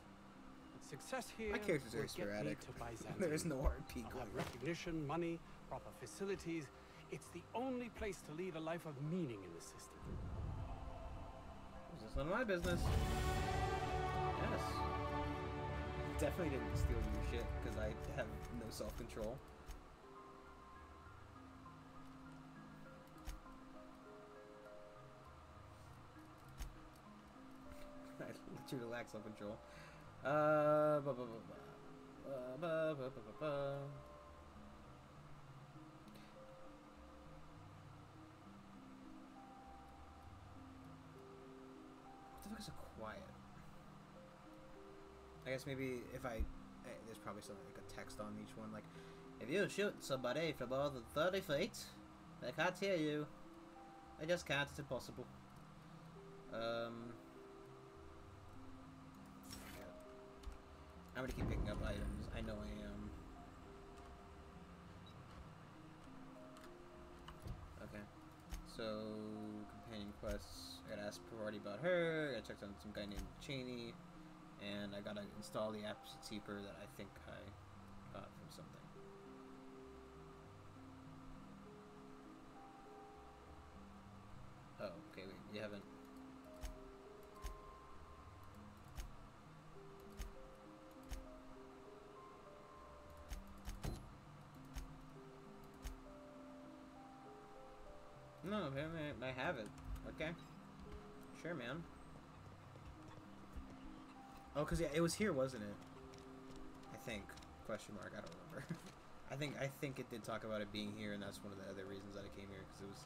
[SPEAKER 9] But success here
[SPEAKER 1] My character's very
[SPEAKER 9] will get me
[SPEAKER 1] sporadic.
[SPEAKER 9] to Byzantium.
[SPEAKER 1] There is no RP
[SPEAKER 9] I'll
[SPEAKER 1] going
[SPEAKER 9] have recognition, money, proper facilities. It's the only place to lead a life of meaning in the system.
[SPEAKER 1] It's none of my business. Yes. Definitely didn't steal your shit, because I have no self-control. I literally lack self-control. What the fuck is a quiet? I guess maybe if there's probably something like a text on each one, like, if you shoot somebody from more than 30 feet, they can't hear you. They just can't, it's impossible. I'm gonna keep picking up items, I know I am. Okay, so, companion quests, I gotta ask Parvati about her, I checked on some guy named Cheney, and I gotta install the Apps Seeper that I think I got from something. Oh, okay, wait, you haven't... No, I have it. Okay. Sure, man. Oh, because yeah, it was here, wasn't it? I think. Question mark, I don't remember. I think it did talk about it being here, and that's one of the other reasons that I came here, because it was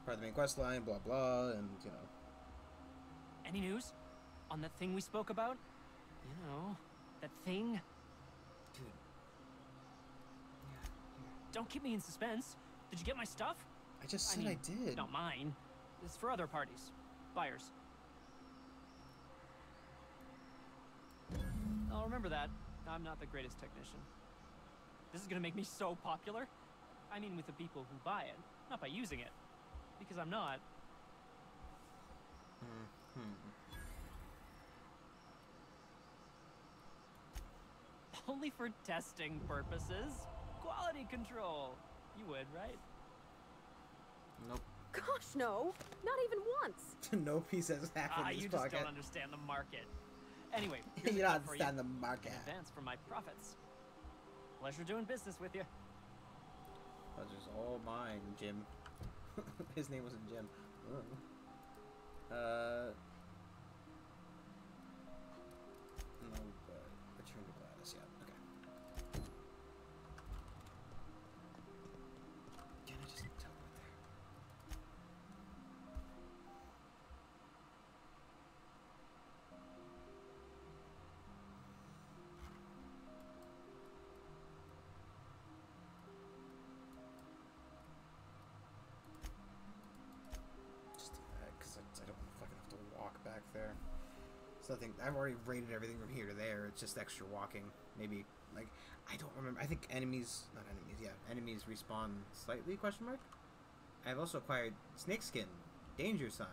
[SPEAKER 1] part of the main quest line, blah blah, and, you know.
[SPEAKER 10] Any news? On that thing we spoke about? You know, that thing?
[SPEAKER 1] Dude.
[SPEAKER 10] Don't keep me in suspense. Did you get my stuff?
[SPEAKER 1] I just said
[SPEAKER 10] mean,
[SPEAKER 1] I did.
[SPEAKER 10] Not mine. It's for other parties. Buyers. I'll remember that. I'm not the greatest technician. This is gonna make me so popular. I mean with the people who buy it, not by using it. Because I'm not. Only for testing purposes. Quality control. You would, right?
[SPEAKER 1] Nope.
[SPEAKER 2] Gosh, no. Not even once.
[SPEAKER 1] No piece has happened in this
[SPEAKER 10] You just
[SPEAKER 1] pocket.
[SPEAKER 10] don't understand the market. Anyway,
[SPEAKER 1] You
[SPEAKER 10] here's a
[SPEAKER 1] don't
[SPEAKER 10] tip for
[SPEAKER 1] understand
[SPEAKER 10] you.
[SPEAKER 1] the market.
[SPEAKER 10] In advance for my profits. Pleasure doing business with you.
[SPEAKER 1] Pleasure's all mine, Jim. His name wasn't Jim. Oh. No, but return to Gladys. Yeah. Okay. Can I just teleport there? Just do that, because I don't fucking have to walk back there. It's nothing. I've already rated everything from here to there. It's just extra walking. Maybe, like, I don't remember. I think enemies, not enemies, yeah, enemies respawn slightly, question mark? I've also acquired Snakeskin, Danger Sign.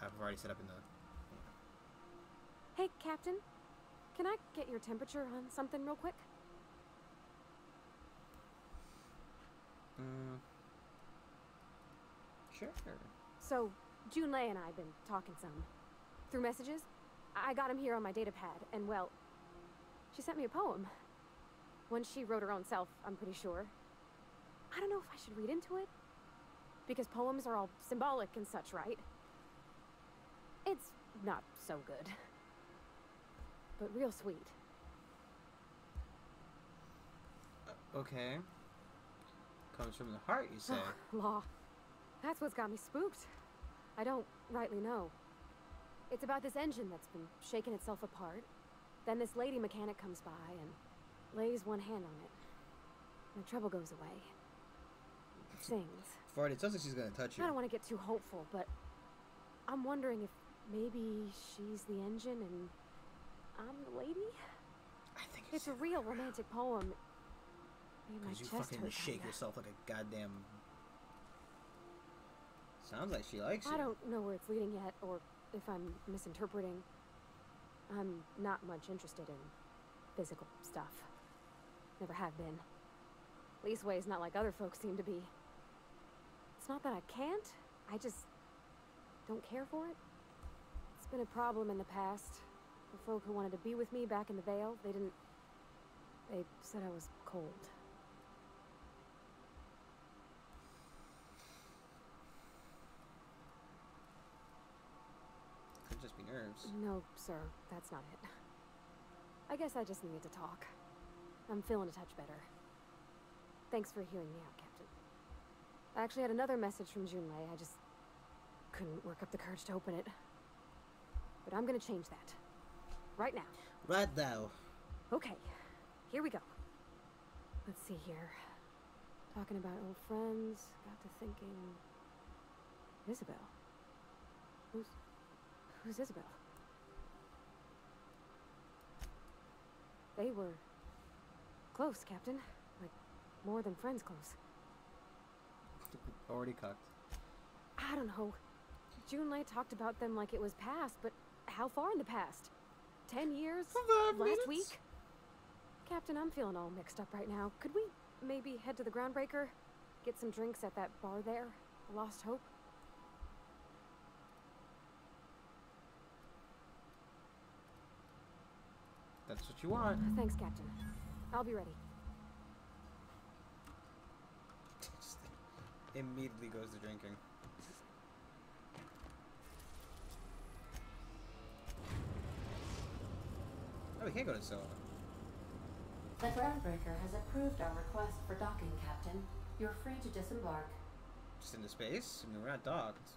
[SPEAKER 1] I've already set up in the...
[SPEAKER 2] Hey, Captain. Can I get your temperature on something real quick?
[SPEAKER 1] Sure.
[SPEAKER 2] So, Junlei and I have been talking some. Through messages, I got him here on my data pad, and well, she sent me a poem. One she wrote her own self, I'm pretty sure. I don't know if I should read into it. Because poems are all symbolic and such, right? It's not so good. But real sweet.
[SPEAKER 1] Okay. Comes from the heart, you say?
[SPEAKER 2] Law. That's what's got me spooked. I don't rightly know. It's about this engine that's been shaking itself apart. Then this lady mechanic comes by and lays one hand on it. And the trouble goes away. Sings.
[SPEAKER 1] Fart, it sounds like she's gonna touch you.
[SPEAKER 2] I don't want to get too hopeful, but I'm wondering if maybe she's the engine and I'm the lady?
[SPEAKER 1] I think
[SPEAKER 2] It's a real romantic poem. Made my
[SPEAKER 1] Because you
[SPEAKER 2] chest
[SPEAKER 1] fucking
[SPEAKER 2] hurt
[SPEAKER 1] shake
[SPEAKER 2] kinda.
[SPEAKER 1] yourself like a goddamn... Sounds like she likes you.
[SPEAKER 2] I don't know where it's leading yet, or if I'm misinterpreting. I'm not much interested in physical stuff. Never have been. Leastways not like other folks seem to be. It's not that I can't, I just don't care for it. It's been a problem in the past. The folk who wanted to be with me back in the Vale, they said I was cold.
[SPEAKER 1] Could just be nerves.
[SPEAKER 2] No, sir, that's not it. I guess I just needed to talk. I'm feeling a touch better. Thanks for hearing me out, Captain. I actually had another message from Junlei. I just couldn't work up the courage to open it. But I'm gonna change that. Right now.
[SPEAKER 1] Right now.
[SPEAKER 2] Okay, here we go. Let's see here. Talking about old friends, got to thinking... Isabel. Who's Isabel? They were close, Captain. Like, more than friends close.
[SPEAKER 1] Already cocked.
[SPEAKER 2] I don't know. Junlei talked about them like it was past, but how far in the past? 10 years?
[SPEAKER 1] 5
[SPEAKER 2] Last
[SPEAKER 1] minutes?
[SPEAKER 2] week? Captain, I'm feeling all mixed up right now. Could we maybe head to the Groundbreaker? Get some drinks at that bar there? The Lost Hope?
[SPEAKER 1] That's what you want.
[SPEAKER 2] Thanks, Captain. I'll be ready.
[SPEAKER 1] Just immediately goes to drinking. Oh, we can't go to Scylla.
[SPEAKER 11] The Groundbreaker has approved our request for docking, Captain. You're free to disembark.
[SPEAKER 1] Just into space? I mean, we're not docked.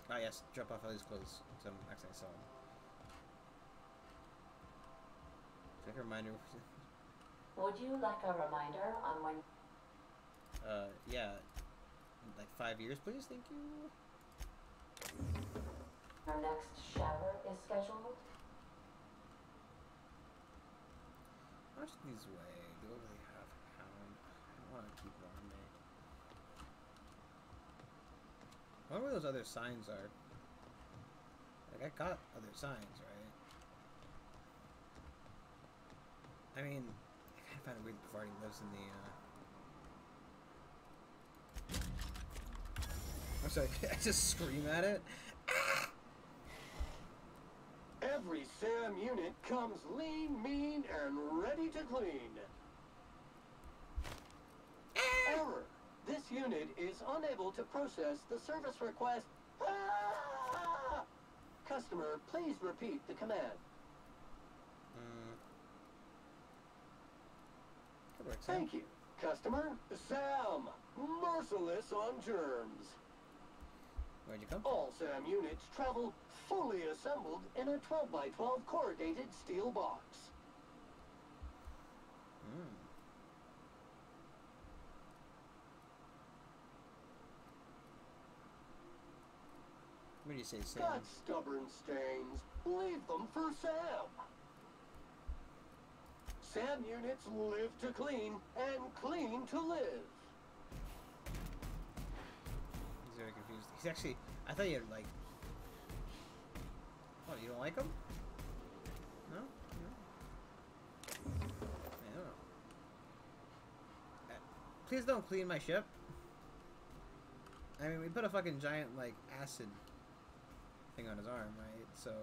[SPEAKER 1] Ah, yes. Drop off all these clothes. So I'm actually I saw them. Check a reminder.
[SPEAKER 11] Would you like a reminder on when...
[SPEAKER 1] Yeah. Like 5 years, please? Thank you.
[SPEAKER 11] Our next shower is scheduled?
[SPEAKER 1] Watch these way. Do what they have hound. I don't want to keep them on me. I wonder where those other signs are. Like, I got other signs, right? I mean, I kind of find it weird that Vardy lives in the, I'm sorry, I just scream at it.
[SPEAKER 12] Every SAM unit comes lean, mean, and ready to clean. Error. This unit is unable to process the service request. Ah! Customer, please repeat the command.
[SPEAKER 1] Good work, Sam.
[SPEAKER 12] Thank you. Customer, Sam. Merciless on germs.
[SPEAKER 1] Where'd you come?
[SPEAKER 12] All SAM units travel fully assembled in a 12x12 corrugated steel box.
[SPEAKER 1] What do you say, Sam?
[SPEAKER 12] Got stubborn stains. Leave them for Sam. SAM units live to clean and clean to live.
[SPEAKER 1] He's very confused. He's actually, I thought you had like, oh, you don't like him? No? No? I don't know. Please don't clean my ship. I mean, we put a fucking giant, like, acid thing on his arm, right? So,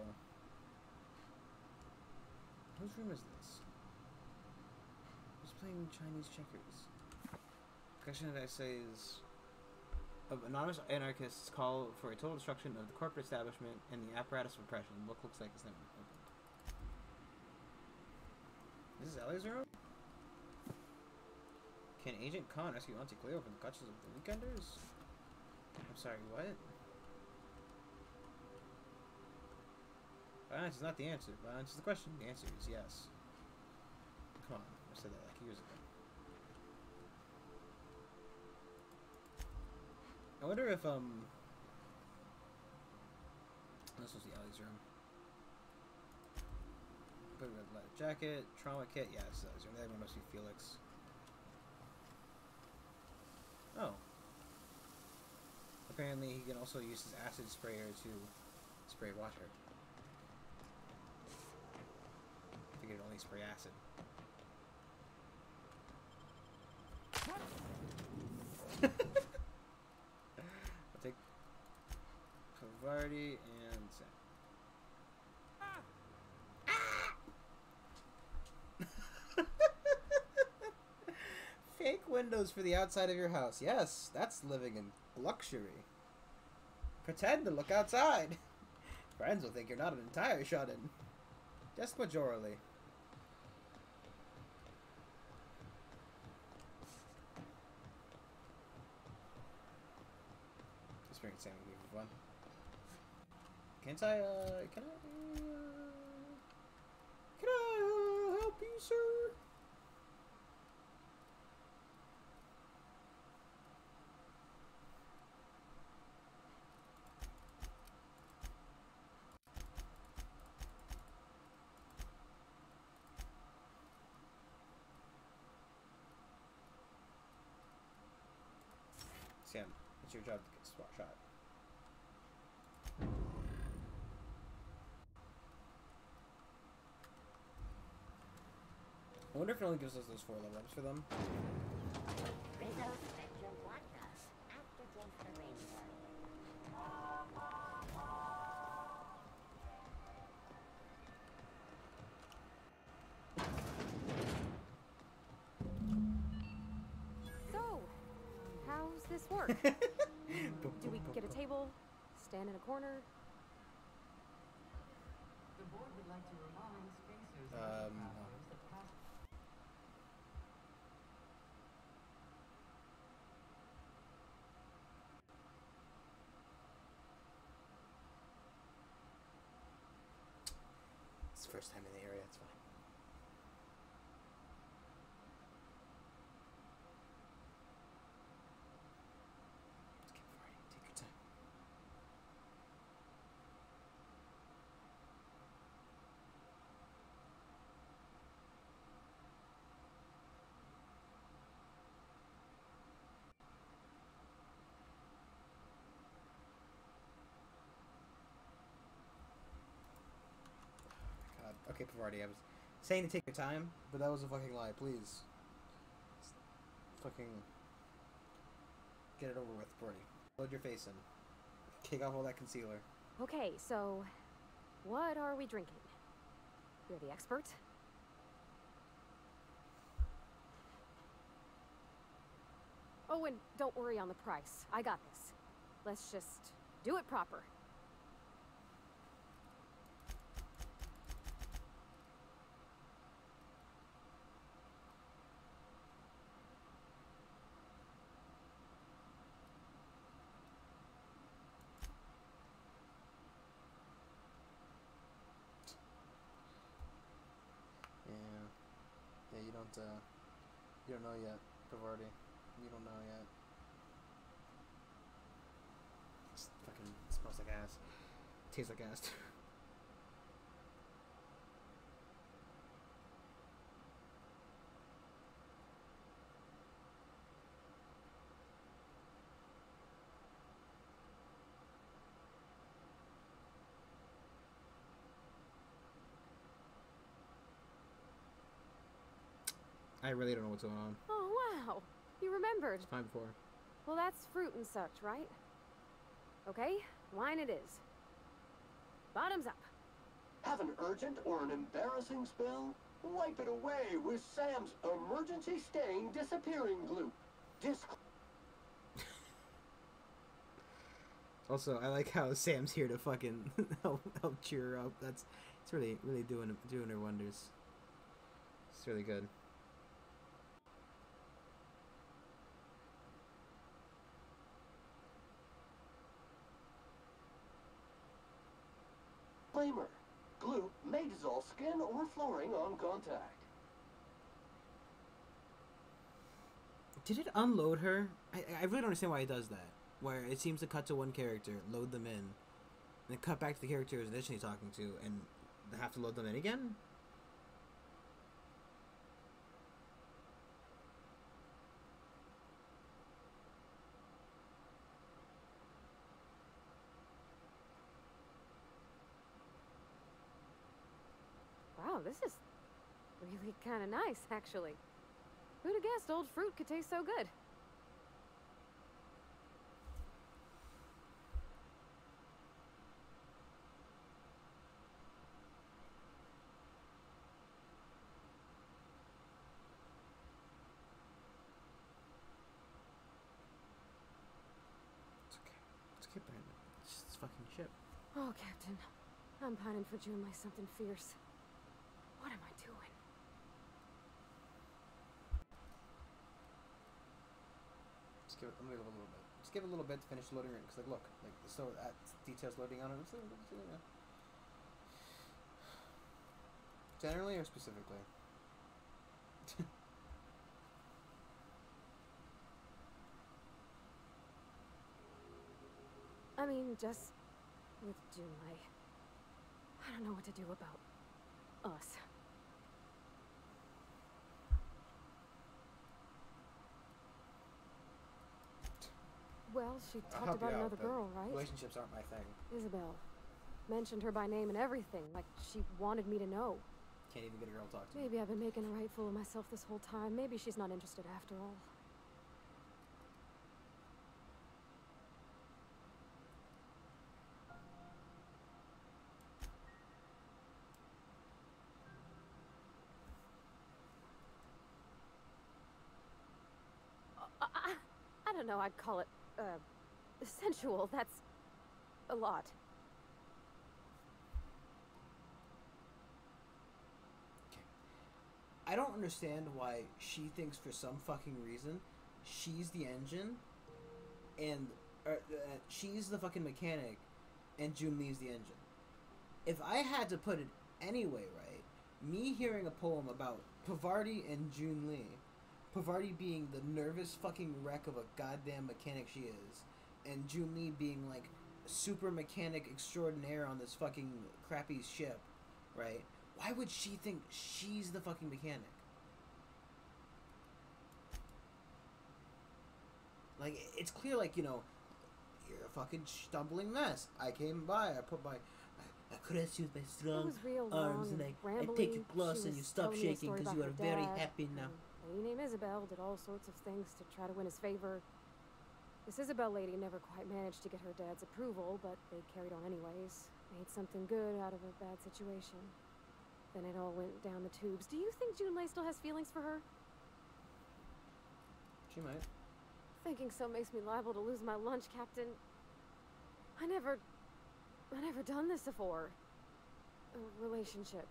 [SPEAKER 1] whose room is this? Who's playing Chinese checkers? Question of essays of anonymous anarchists call for a total destruction of the corporate establishment and the apparatus of oppression. Book looks like it's never been opened. This is Ellie's room? Can Agent Khan rescue Auntie Cleo from the clutches of the Weekenders? I'm sorry, what? Violence is not the answer. Violence is the question. The answer is yes. Come on. I said that like years ago. I wonder if, this was the Ellie's room. Put a red leather jacket, trauma kit. Yeah, this is Ellie's room. The other one must be Felix. Oh. Apparently he can also use his acid sprayer to spray water. I figured it only spray acid. I'll take Havarti and Sam. Fake windows for the outside of your house. Yes, that's living in luxury. Pretend to look outside. Friends will think you're not an entire shut-in. Just majorly. Just bring Sam and me for fun. Can I help you, sir? Sam, it's your job to get spot shot. I wonder if it only gives us those 4 level ups for them.
[SPEAKER 2] So, how's this work? Do we get a table? Stand in a corner?
[SPEAKER 13] The board would like to remind spacers
[SPEAKER 1] It's the first time in the area, it's fine. Okay, Pavarti, I was saying to take your time, but that was a fucking lie. Please. Fucking get it over with, Pavarti. Load your face in. Kick off all that concealer.
[SPEAKER 2] Okay, so what are we drinking? You're the expert. Oh, and don't worry on the price. I got this. Let's just do it proper.
[SPEAKER 1] Yeah, you don't know yet, Pavarti. You don't know yet. It fucking smells like ass. Tastes like ass. I really don't know what's going on.
[SPEAKER 2] Oh, wow. You remembered.
[SPEAKER 1] It's fine before.
[SPEAKER 2] Well, that's fruit and such, right? Okay, wine it is. Bottoms up.
[SPEAKER 12] Have an urgent or an embarrassing spill? Wipe it away with Sam's emergency stain disappearing glue.
[SPEAKER 1] Also, I like how Sam's here to fucking help cheer her up. It's really doing her wonders. It's really good.
[SPEAKER 12] Disclaimer. Glue may dissolve skin or flooring on contact.
[SPEAKER 1] Did it unload her? I really don't understand why it does that. Where it seems to cut to one character, load them in, and then cut back to the character it was initially talking to, and they have to load them in again?
[SPEAKER 2] Wow, this is really kind of nice, actually. Who'd have guessed old fruit could taste so good?
[SPEAKER 1] It's okay. It's okay, Brandon. It's just fucking shit.
[SPEAKER 2] Oh, Captain. I'm pining for June like something fierce. What am I doing?
[SPEAKER 1] Just give it. I'm gonna give it a little bit. Just give it a little bit to finish loading it. Cause like, look, like so that details loading on it. Generally or specifically?
[SPEAKER 2] I mean, just with Junlei. I don't know what to do about us. Well, she
[SPEAKER 1] I'll
[SPEAKER 2] talked
[SPEAKER 1] help you
[SPEAKER 2] about
[SPEAKER 1] out,
[SPEAKER 2] another
[SPEAKER 1] but
[SPEAKER 2] girl, right?
[SPEAKER 1] Relationships aren't my thing.
[SPEAKER 2] Isabel. Mentioned her by name and everything, like she wanted me to know.
[SPEAKER 1] Can't even get a girl to talk to me.
[SPEAKER 2] Maybe I've been making a right fool of myself this whole time. Maybe she's not interested after all. I don't know, I'd call it, sensual. That's a lot.
[SPEAKER 1] I don't understand why she thinks for some fucking reason she's the engine and she's the fucking mechanic and Junlei's the engine. If I had to put it anyway, right, me hearing a poem about Pavarti and Junlei, Pavarti being the nervous fucking wreck of a goddamn mechanic she is, and Junlei being like super mechanic extraordinaire on this fucking crappy ship, right? Why would she think she's the fucking mechanic? Like, it's clear, like, you know, you're a fucking stumbling mess. I came by, I put my... I caress you with my
[SPEAKER 2] It
[SPEAKER 1] strong
[SPEAKER 2] was real
[SPEAKER 1] arms,
[SPEAKER 2] long
[SPEAKER 1] and I
[SPEAKER 2] rambly.
[SPEAKER 1] take your gloss,
[SPEAKER 2] She
[SPEAKER 1] and you
[SPEAKER 2] was
[SPEAKER 1] stop
[SPEAKER 2] telling me a
[SPEAKER 1] shaking
[SPEAKER 2] story
[SPEAKER 1] because
[SPEAKER 2] about
[SPEAKER 1] you
[SPEAKER 2] her
[SPEAKER 1] are very
[SPEAKER 2] dad,
[SPEAKER 1] happy now.
[SPEAKER 2] and a lady named Isabel did all sorts of things to try to win his favor. This Isabel lady never quite managed to get her dad's approval, but they carried on anyways. Made something good out of a bad situation. Then it all went down the tubes. Do you think Junlei still has feelings for her?
[SPEAKER 1] She might.
[SPEAKER 2] Thinking so makes me liable to lose my lunch, Captain. I never done this before. A relationship.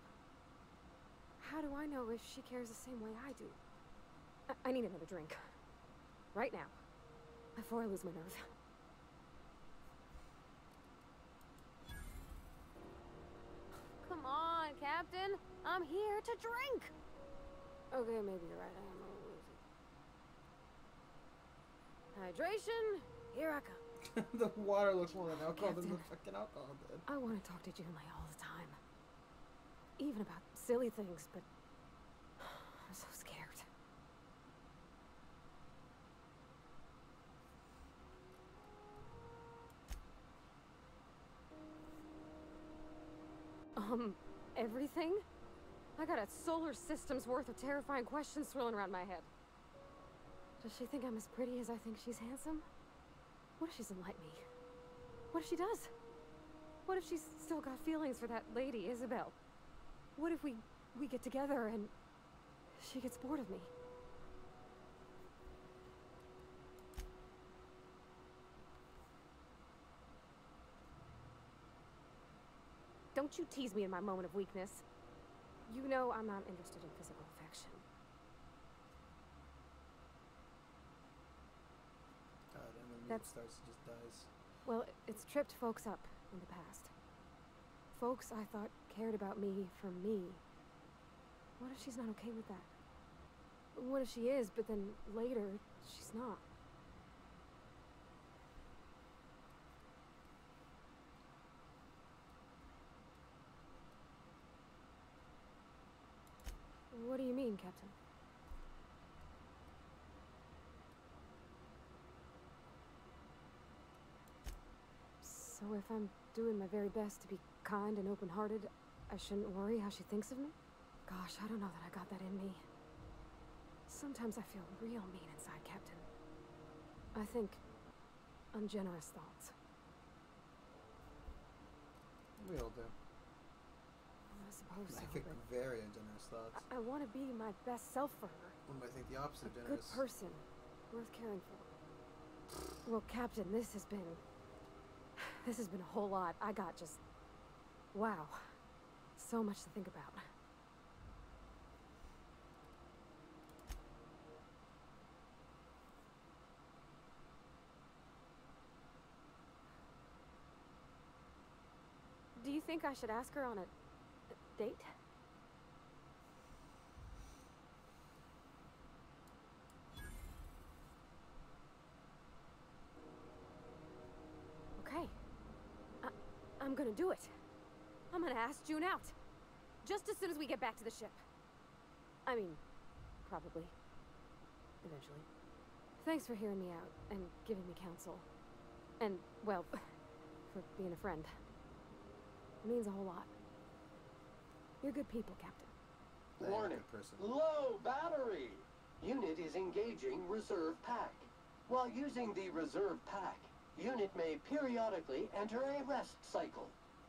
[SPEAKER 2] How do I know if she cares the same way I do? I need another drink. Right now. Before I lose my nerve. Come on, Captain. I'm here to drink. Okay, maybe you're right. I am a little woozy. Hydration. Here I come.
[SPEAKER 1] The water looks more like alcohol than the
[SPEAKER 2] Captain.
[SPEAKER 1] fucking alcohol did.
[SPEAKER 2] I want to talk to Junlei all the time. Even about silly things, but I'm so scared. Everything? I got a solar system's worth of terrifying questions swirling around my head. Does she think I'm as pretty as I think she's handsome? What if she doesn't like me? What if she does? What if she's still got feelings for that lady, Isabel? What if we get together and she gets bored of me? Don't you tease me in my moment of weakness. You know I'm not interested in physical affection.
[SPEAKER 1] God, and when the music
[SPEAKER 2] That's-
[SPEAKER 1] starts, it just dies.
[SPEAKER 2] Well, it's tripped folks up in the past. Folks I thought cared about me for me. What if she's not okay with that? What if she is, but then later, she's not? What do you mean, Captain? So if I'm doing my very best to be kind and open-hearted, I shouldn't worry how she thinks of me? Gosh, I don't know that I got that in me. Sometimes I feel real mean inside, Captain. I think ungenerous thoughts.
[SPEAKER 1] We all do.
[SPEAKER 2] I suppose so,
[SPEAKER 1] I think
[SPEAKER 2] but
[SPEAKER 1] very ungenerous thoughts.
[SPEAKER 2] I want to be my best self for her.
[SPEAKER 1] One might think the opposite of
[SPEAKER 2] A
[SPEAKER 1] generous.
[SPEAKER 2] good person, worth caring for. Well, Captain, this has been a whole lot. I got just, wow, so much to think about. Do you think I should ask her on a date? Okay. I'm gonna do it. I'm gonna ask June out. Just as soon as we get back to the ship. I mean, probably. Eventually. Thanks for hearing me out and giving me counsel. And, well, for being a friend. It means a whole lot. You're good people, Captain.
[SPEAKER 1] I am a
[SPEAKER 12] Warning.
[SPEAKER 1] good person.
[SPEAKER 12] Low battery. Unit is engaging reserve pack. While using the reserve pack, unit may periodically enter a rest cycle.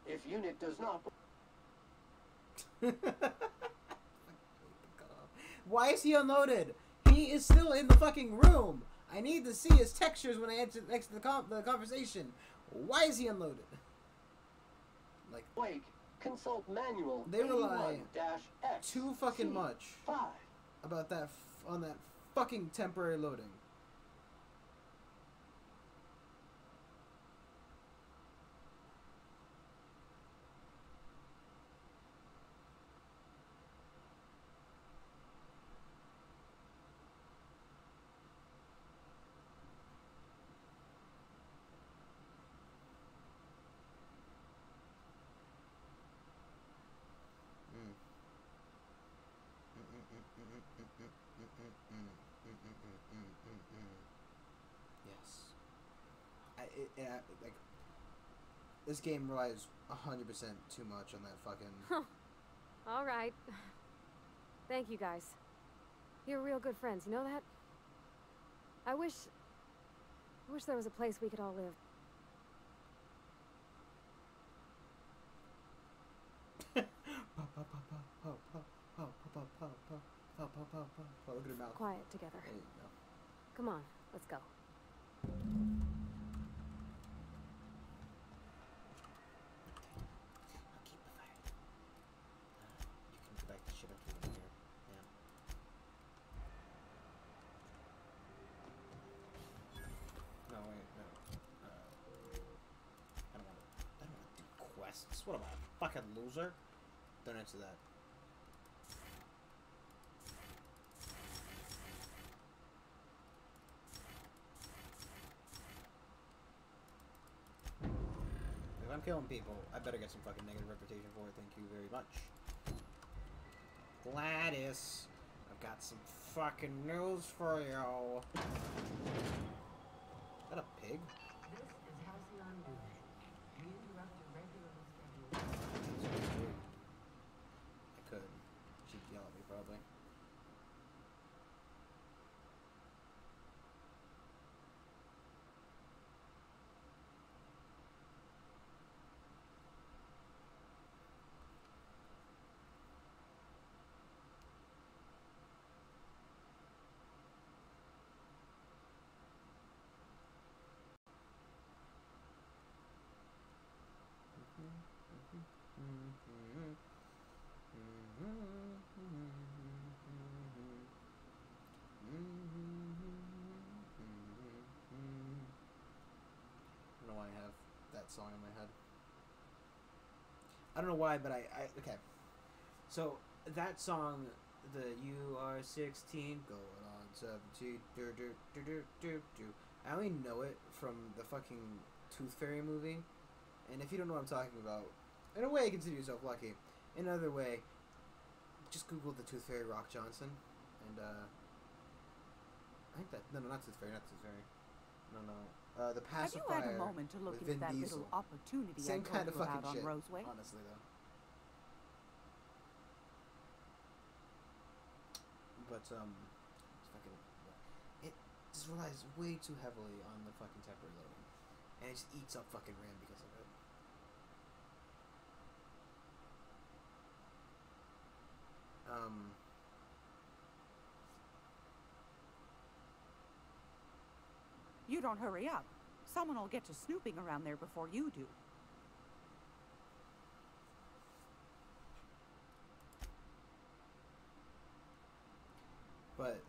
[SPEAKER 12] If unit does not...
[SPEAKER 1] Why is he unloaded? He is still in the fucking room. I need to see his textures when I exit the conversation. Why is he unloaded? Like,
[SPEAKER 12] Wake, consult manual
[SPEAKER 1] they rely
[SPEAKER 12] 81-X
[SPEAKER 1] too fucking
[SPEAKER 12] C
[SPEAKER 1] much
[SPEAKER 12] 5.
[SPEAKER 1] about that on that fucking temporary loading. Yes. Like, This game relies 100% too much on that fucking...
[SPEAKER 2] All right. Thank you, guys. You're real good friends, you know that? I wish there was a place we could all live.
[SPEAKER 1] Look at her mouth.
[SPEAKER 2] Quiet together.
[SPEAKER 1] There you go.
[SPEAKER 2] Come on, let's go.
[SPEAKER 1] I'll keep the fire. You can go back to shit up to here. Yeah. No, wait, no. I don't want to do quests. What am I, a fucking loser? Don't answer that. If I'm killing people, I better get some fucking negative reputation for it. Thank you very much. Gladys, I've got some fucking news for you. Is that a pig?
[SPEAKER 13] This is Halcyon Unit. We interrupt your regularly scheduled...
[SPEAKER 1] I could. She'd yell at me probably. I don't know why I have that song in my head. I don't know why, but I okay. So that song, the "You Are 16, going on 17, I only know it from the fucking Tooth Fairy movie, and if you don't know what I'm talking about, in a way, consider yourself lucky. In another way, just Google the Tooth Fairy Rock Johnson, and I think that not Tooth Fairy, the pacifier.
[SPEAKER 14] Have you had a moment to look into that little opportunity
[SPEAKER 1] Same
[SPEAKER 14] I
[SPEAKER 1] kind
[SPEAKER 14] told
[SPEAKER 1] of
[SPEAKER 14] you
[SPEAKER 1] fucking
[SPEAKER 14] about on
[SPEAKER 1] shit,
[SPEAKER 14] Roseway?
[SPEAKER 1] honestly though. But it's fucking, it just relies way too heavily on the fucking temporary loading, and it just eats up fucking RAM because of it.
[SPEAKER 14] You don't hurry up. Someone will get to snooping around there before you do.
[SPEAKER 1] But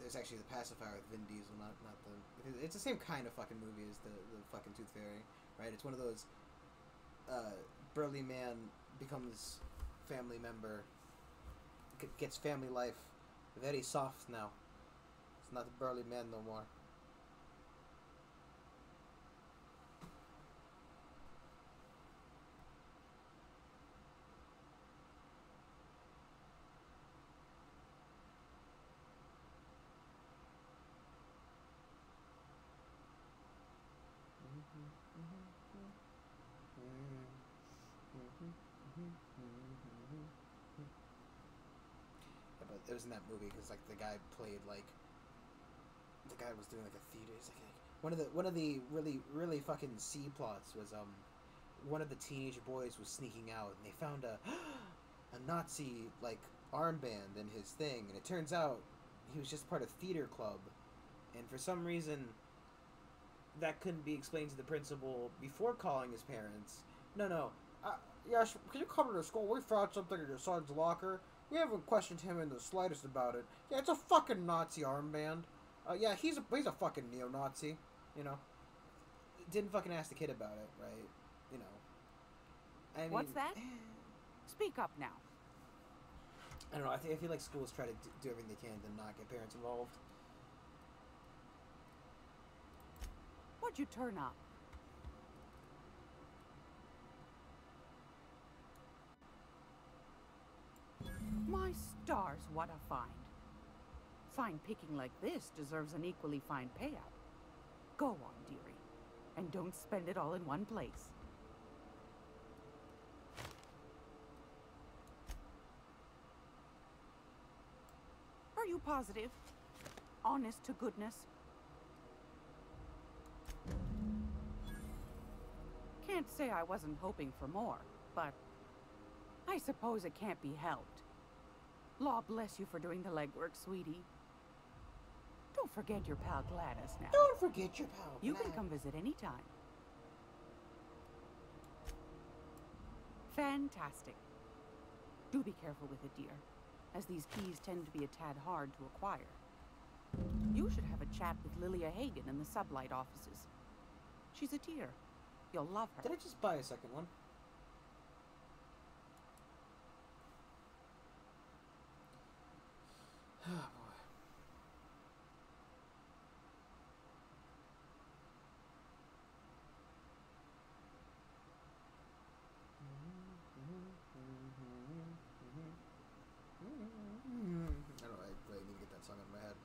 [SPEAKER 1] it's actually the pacifier with Vin Diesel, not the. It's the same kind of fucking movie as the fucking Tooth Fairy, right? It's one of those. Burly man becomes family member. Gets family life. Very soft now. It's not a burly man no more. Yeah, but it was in that movie because like the guy played like the guy was doing like a theater. It's like one of the really fucking C plots was one of the teenage boys was sneaking out and they found a Nazi like armband in his thing, and it turns out he was just part of theater club, and for some reason that couldn't be explained to the principal before calling his parents. No. Yes, can you come to the school? We found something in your son's locker. We haven't questioned him in the slightest about it. Yeah, it's a fucking Nazi armband. Yeah, he's a fucking neo-Nazi. You know, didn't fucking ask the kid about it, right? You know. I mean,
[SPEAKER 14] what's that? Speak up now.
[SPEAKER 1] I don't know. I feel like schools try to do everything they can to not get parents involved.
[SPEAKER 14] What'd you turn up? My stars, what a find. Fine picking like this deserves an equally fine payout. Go on, dearie. And don't spend it all in one place. positive. Honest to goodness. Can't say I wasn't hoping for more, but I suppose it can't be helped. Law bless you for doing the legwork, sweetie. Don't forget your pal Gladys now.
[SPEAKER 1] Don't forget your pal
[SPEAKER 14] You can
[SPEAKER 1] Gladys.
[SPEAKER 14] come visit anytime. Fantastic. Do be careful with it, dear, as these keys tend to be a tad hard to acquire. You should have a chat with Lilia Hagen in the Sublight offices. She's a dear. You'll love her.
[SPEAKER 1] Did I just buy a second one? Oh boy. I don't know, I really need to get that song out of my head.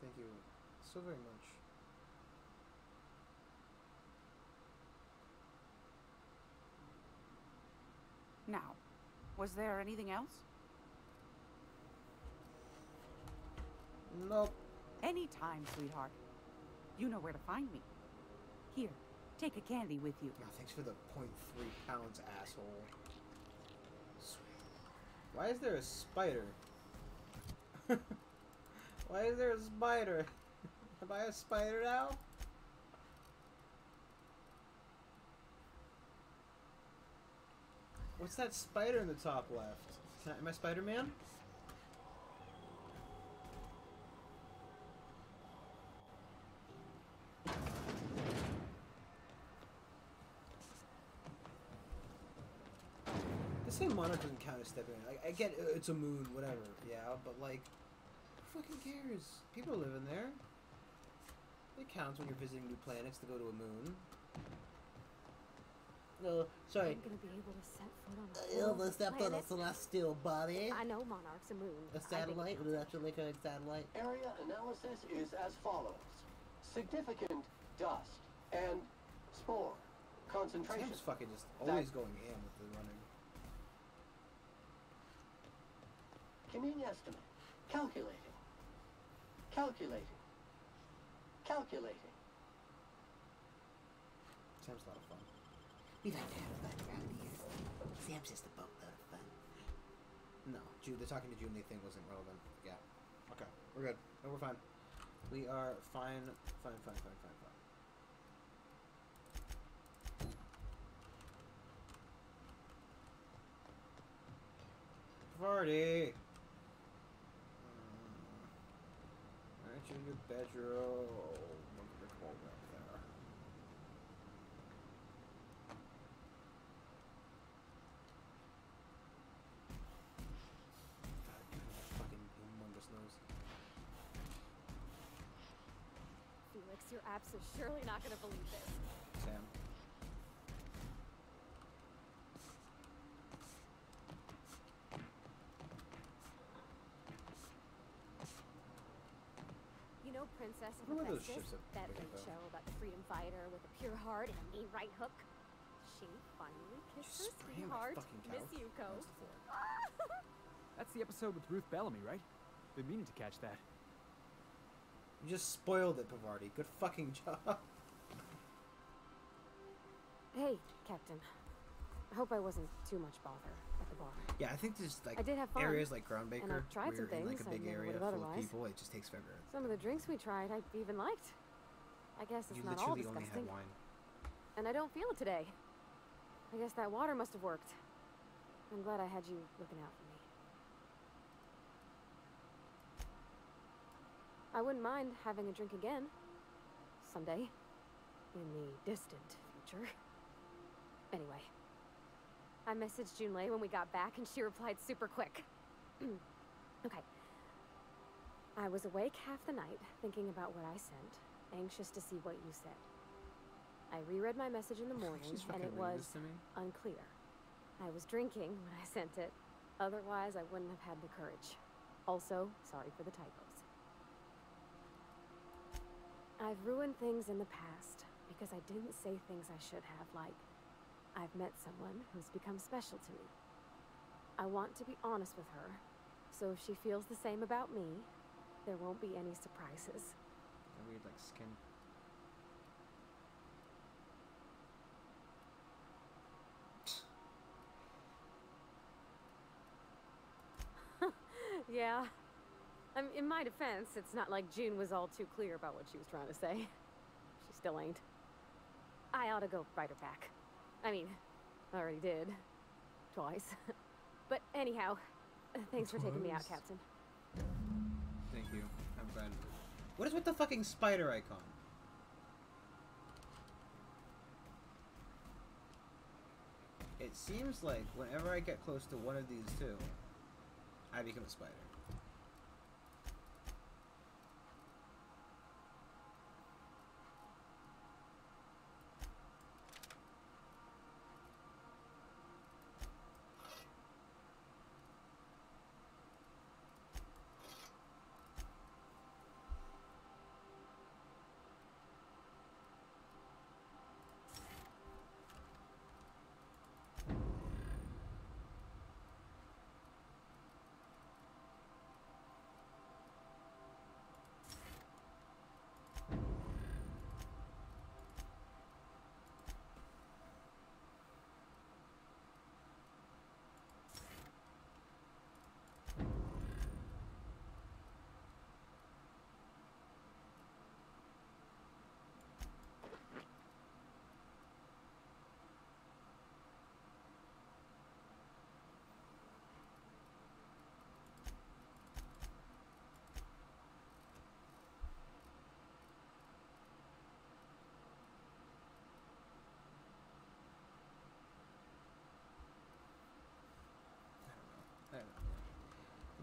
[SPEAKER 1] Thank you so very much.
[SPEAKER 14] Now, was there anything else?
[SPEAKER 1] Nope.
[SPEAKER 14] Anytime, sweetheart. You know where to find me. Here, take a candy with you.
[SPEAKER 1] Oh, thanks for the 0.3 pounds, asshole. Sweet. Why is there a spider? Why is there a spider? Am I a spider now? What's that spider in the top left? Am I Spider-Man? The same monarch doesn't count as stepping in. I get it's a moon, whatever, yeah, but like, who fucking cares? People live in there. It counts when you're visiting new planets to go to a moon. No, sorry.
[SPEAKER 2] I'm gonna be able to set foot on a
[SPEAKER 1] They stepped on a
[SPEAKER 2] planet.
[SPEAKER 1] celestial body.
[SPEAKER 2] I know Monarch's a moon.
[SPEAKER 1] A satellite? Would it actually like a satellite?
[SPEAKER 12] Area analysis is as follows. Significant dust and spore concentration.
[SPEAKER 1] Sam's fucking just always going ham with the running.
[SPEAKER 12] Community estimate. Calculating. Calculating. Calculating.
[SPEAKER 1] Sam's a lot of fun. We like to have fun around here. Sam's just a boatload of fun. No, Jude, the talking to June thing wasn't relevant. Yeah. Okay, we're good. No, we're fine. We are fine. Fine. Party! Aren't you in your bedroom? Look at the cold up there. Fucking humongous nose.
[SPEAKER 2] Felix, your apps are surely not gonna believe this.
[SPEAKER 1] Sam.
[SPEAKER 2] You know Princess of
[SPEAKER 1] What were those
[SPEAKER 2] Hephaestus?
[SPEAKER 1] ships
[SPEAKER 2] That
[SPEAKER 1] that
[SPEAKER 2] great
[SPEAKER 1] picked up?
[SPEAKER 2] show about the freedom fighter with a pure heart and a mean right hook? She finally kissed her
[SPEAKER 1] spraying my
[SPEAKER 2] sweetheart,
[SPEAKER 1] fucking
[SPEAKER 2] Miss
[SPEAKER 1] couch?
[SPEAKER 2] Yuko.
[SPEAKER 1] That's the floor.
[SPEAKER 15] That's the episode with Ruth Bellamy, right? Been meaning to catch that.
[SPEAKER 1] You just spoiled it, Pavardi. Good fucking job.
[SPEAKER 2] Hey, Captain. I hope I wasn't too much bother at the bar.
[SPEAKER 1] Yeah, I think there's like
[SPEAKER 2] I did have fun,
[SPEAKER 1] areas like Groundbaker
[SPEAKER 2] and I've tried
[SPEAKER 1] where
[SPEAKER 2] some
[SPEAKER 1] you're in like a
[SPEAKER 2] things
[SPEAKER 1] big
[SPEAKER 2] I never
[SPEAKER 1] area
[SPEAKER 2] would've
[SPEAKER 1] full of
[SPEAKER 2] otherwise.
[SPEAKER 1] people. It just takes forever.
[SPEAKER 2] Some of the drinks we tried, I even liked. I guess it's
[SPEAKER 1] You
[SPEAKER 2] not all
[SPEAKER 1] literally only
[SPEAKER 2] disgusting.
[SPEAKER 1] had wine.
[SPEAKER 2] And I don't feel it today. I guess that water must have worked. I'm glad I had you looking out for me. I wouldn't mind having a drink again. Someday. In the distant future. Anyway. I messaged Junlei when we got back and she replied super quick. Okay. I was awake half the night, thinking about what I sent, anxious to see what you said. I reread my message in the morning,
[SPEAKER 1] She's
[SPEAKER 2] and
[SPEAKER 1] fucking
[SPEAKER 2] it
[SPEAKER 1] reading
[SPEAKER 2] was
[SPEAKER 1] this to me.
[SPEAKER 2] unclear. I was drinking when I sent it. Otherwise, I wouldn't have had the courage. Also, sorry for the typos. I've ruined things in the past, Because I didn't say things I should have, like, I've met someone who's become special to me. I want to be honest with her, so if she feels the same about me, there won't be any surprises.
[SPEAKER 1] I read like skin.
[SPEAKER 2] Yeah. In my defense, it's not like June was all too clear about what she was trying to say. She still ain't. I ought to go write her back. I mean, I already did. Twice. But anyhow, thanks for taking me out, Captain.
[SPEAKER 1] Thank you. I'm glad. What is with the fucking spider icon? It seems like whenever I get close to one of these two, I become a spider.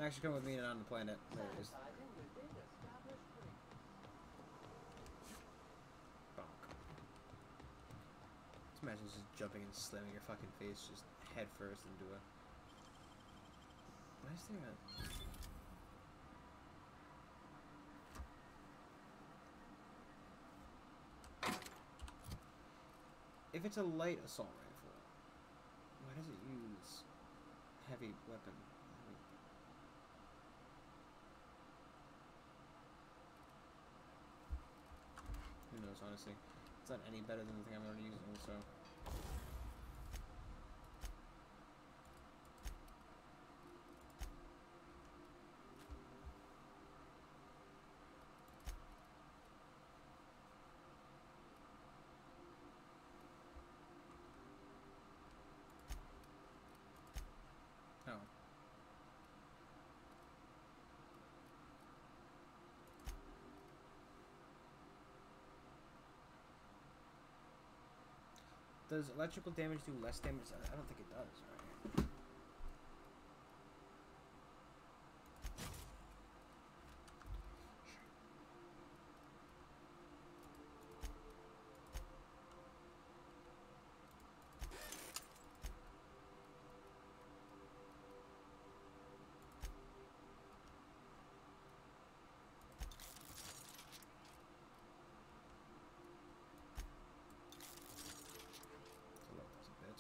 [SPEAKER 1] Actually, come with me and on the planet. There it is. Bonk. Just imagine just jumping and slamming your fucking face just head first into a. Why is there a? If it's a light assault rifle, why does it use heavy weapon? Who knows, honestly. It's not any better than the thing I'm already using, so... Oh. Does electrical damage do less damage? I don't think it does, right?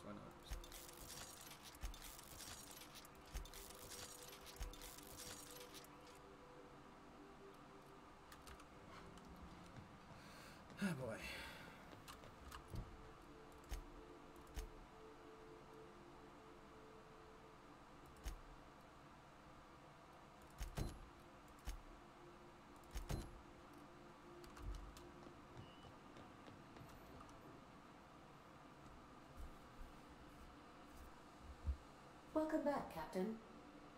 [SPEAKER 1] Why not? Oh boy.
[SPEAKER 11] Welcome back, Captain.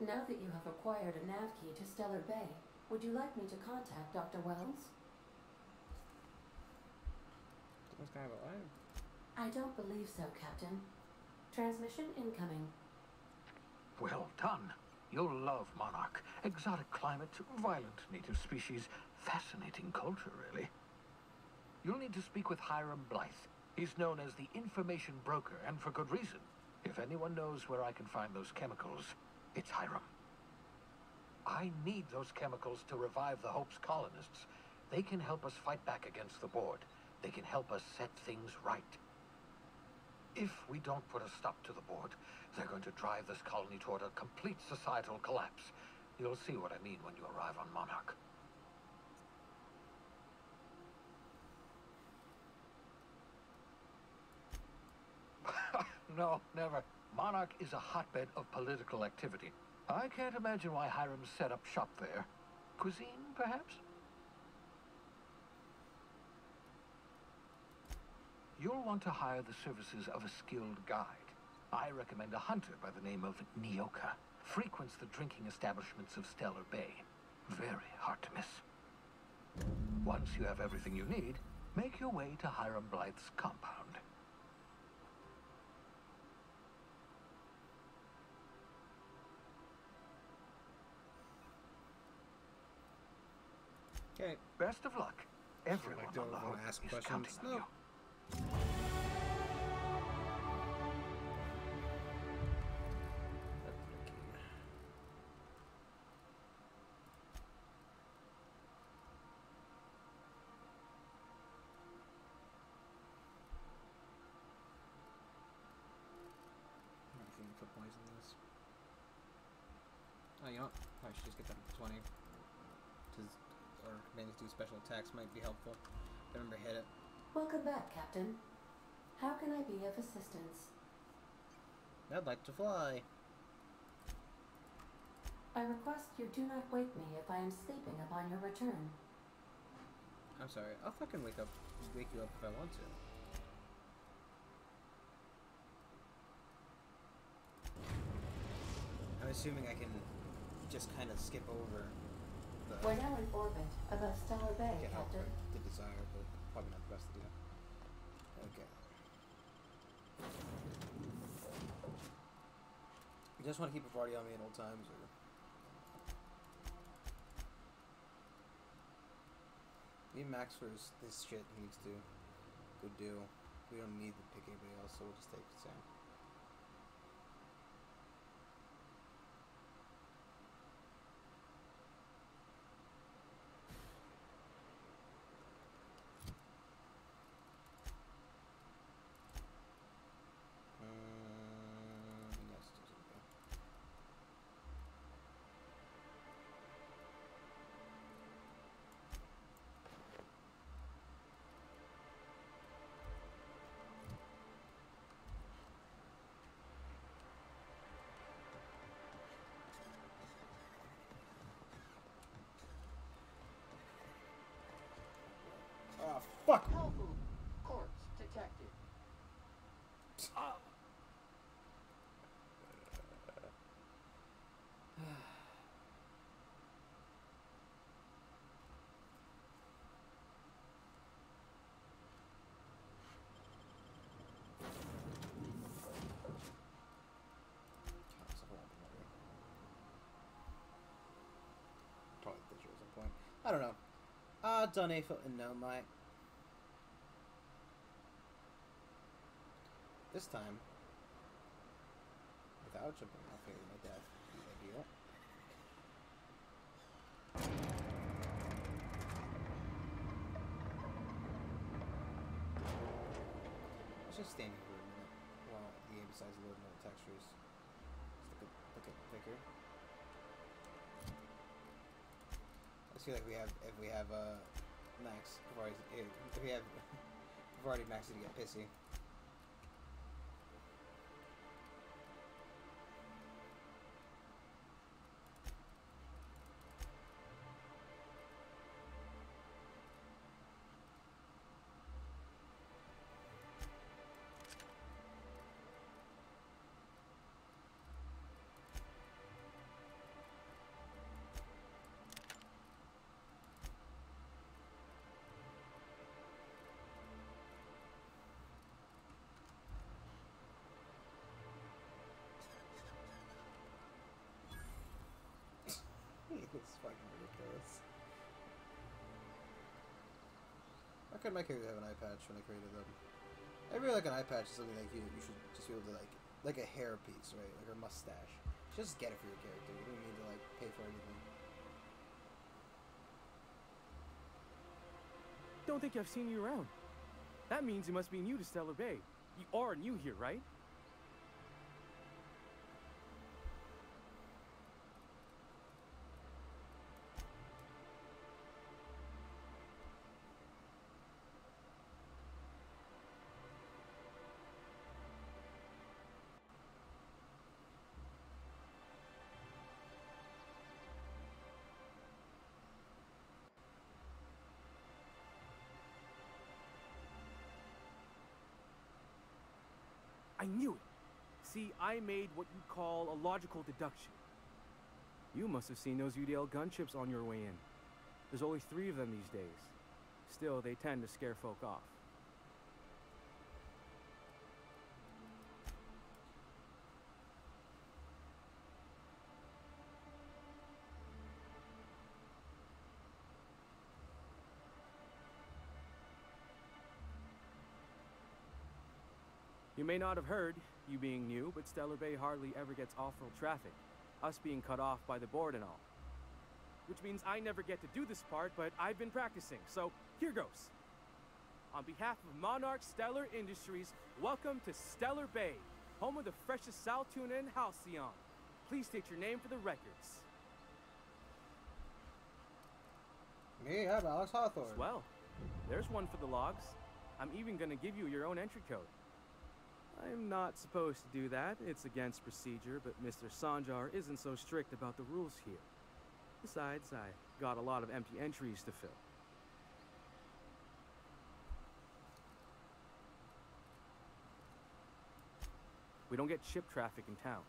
[SPEAKER 11] Now that you have acquired a nav key to Stellar Bay, would you like me to contact Dr. Wells?
[SPEAKER 1] This guy alive?
[SPEAKER 11] I don't believe so, Captain. Transmission incoming.
[SPEAKER 16] Well done. You'll love Monarch. Exotic climate, violent native species, fascinating culture, really. You'll need to speak with Hiram Blythe. He's known as the information broker, and for good reason. If anyone knows where I can find those chemicals, it's Hiram. I need those chemicals to revive the Hope's colonists. They can help us fight back against the Board. They can help us set things right. If we don't put a stop to the board, they're going to drive this colony toward a complete societal collapse. You'll see what I mean when you arrive on Monarch. No, never. Monarch is a hotbed of political activity. I can't imagine why Hiram set up shop there. Cuisine, perhaps? You'll want to hire the services of a skilled guide. I recommend a hunter by the name of Nyoka. Frequents the drinking establishments of Stellar Bay. Very hard to miss. Once you have everything you need, make your way to Hiram Blythe's compound.
[SPEAKER 1] Okay.
[SPEAKER 16] Best of luck. Everyone
[SPEAKER 1] I don't
[SPEAKER 16] on the
[SPEAKER 1] want
[SPEAKER 16] hook
[SPEAKER 1] to ask
[SPEAKER 16] is
[SPEAKER 1] questions.
[SPEAKER 16] counting on you.
[SPEAKER 1] For poison this. Oh, you know what? Probably should just get that to 20. Or maybe do special attacks might be helpful. Remember, hit it.
[SPEAKER 11] Welcome back, Captain. How can I be of assistance?
[SPEAKER 1] I'd like to fly.
[SPEAKER 11] I request you do not wake me if I am sleeping upon your return.
[SPEAKER 1] I'm sorry. I'll fucking wake you up if I want to. I'm assuming I can just kind of skip over the...
[SPEAKER 11] We're now in orbit above Stellar Bay,
[SPEAKER 1] get
[SPEAKER 11] Captain.
[SPEAKER 1] the desire, but probably not the best to do. Okay. You just want to keep a party on me at all times, or... Me and Max for this shit needs to go do. We don't need to pick anybody else, so we'll just take Sam. Yes, it's okay. Oh, fuck!
[SPEAKER 12] Alpha corpse detected.
[SPEAKER 1] Probably visual at some point. I don't know. Done a no, my. This time, without jumping off here, my death would be ideal. Let's just stand here for a minute while the game decides to load more textures. Let's look at Vicar. I just feel like if we have Max, we've already maxed it to get pissy. It's fucking ridiculous. Why couldn't my character have an eye patch when I created them? I really like an eye patch is something like you should just be able to like a hair piece, right? Like a mustache. Just get it for your character. You don't need to like pay for anything.
[SPEAKER 15] Don't think I've seen you around. That means you must be new to Stellar Bay. You are new here, right? I knew it. See, I made what you'd call a logical deduction. You must have seen those UDL gunships on your way in. There's only 3 of them these days. Still, they tend to scare folk off. You may not have heard, you being new, but Stellar Bay hardly ever gets off-road traffic, us being cut off by the board and all. Which means I never get to do this part, but I've been practicing, so here goes. On behalf of Monarch Stellar Industries, welcome to Stellar Bay, home of the freshest sal tuna in Halcyon. Please state your name for the records.
[SPEAKER 1] Me, I'm Alex Hawthorne.
[SPEAKER 15] Well, there's one for the logs. I'm even gonna give you your own entry code. I'm not supposed to do that. It's against procedure, but Mr. Sanjar isn't so strict about the rules here. Besides, I got a lot of empty entries to fill. We don't get ship traffic in town.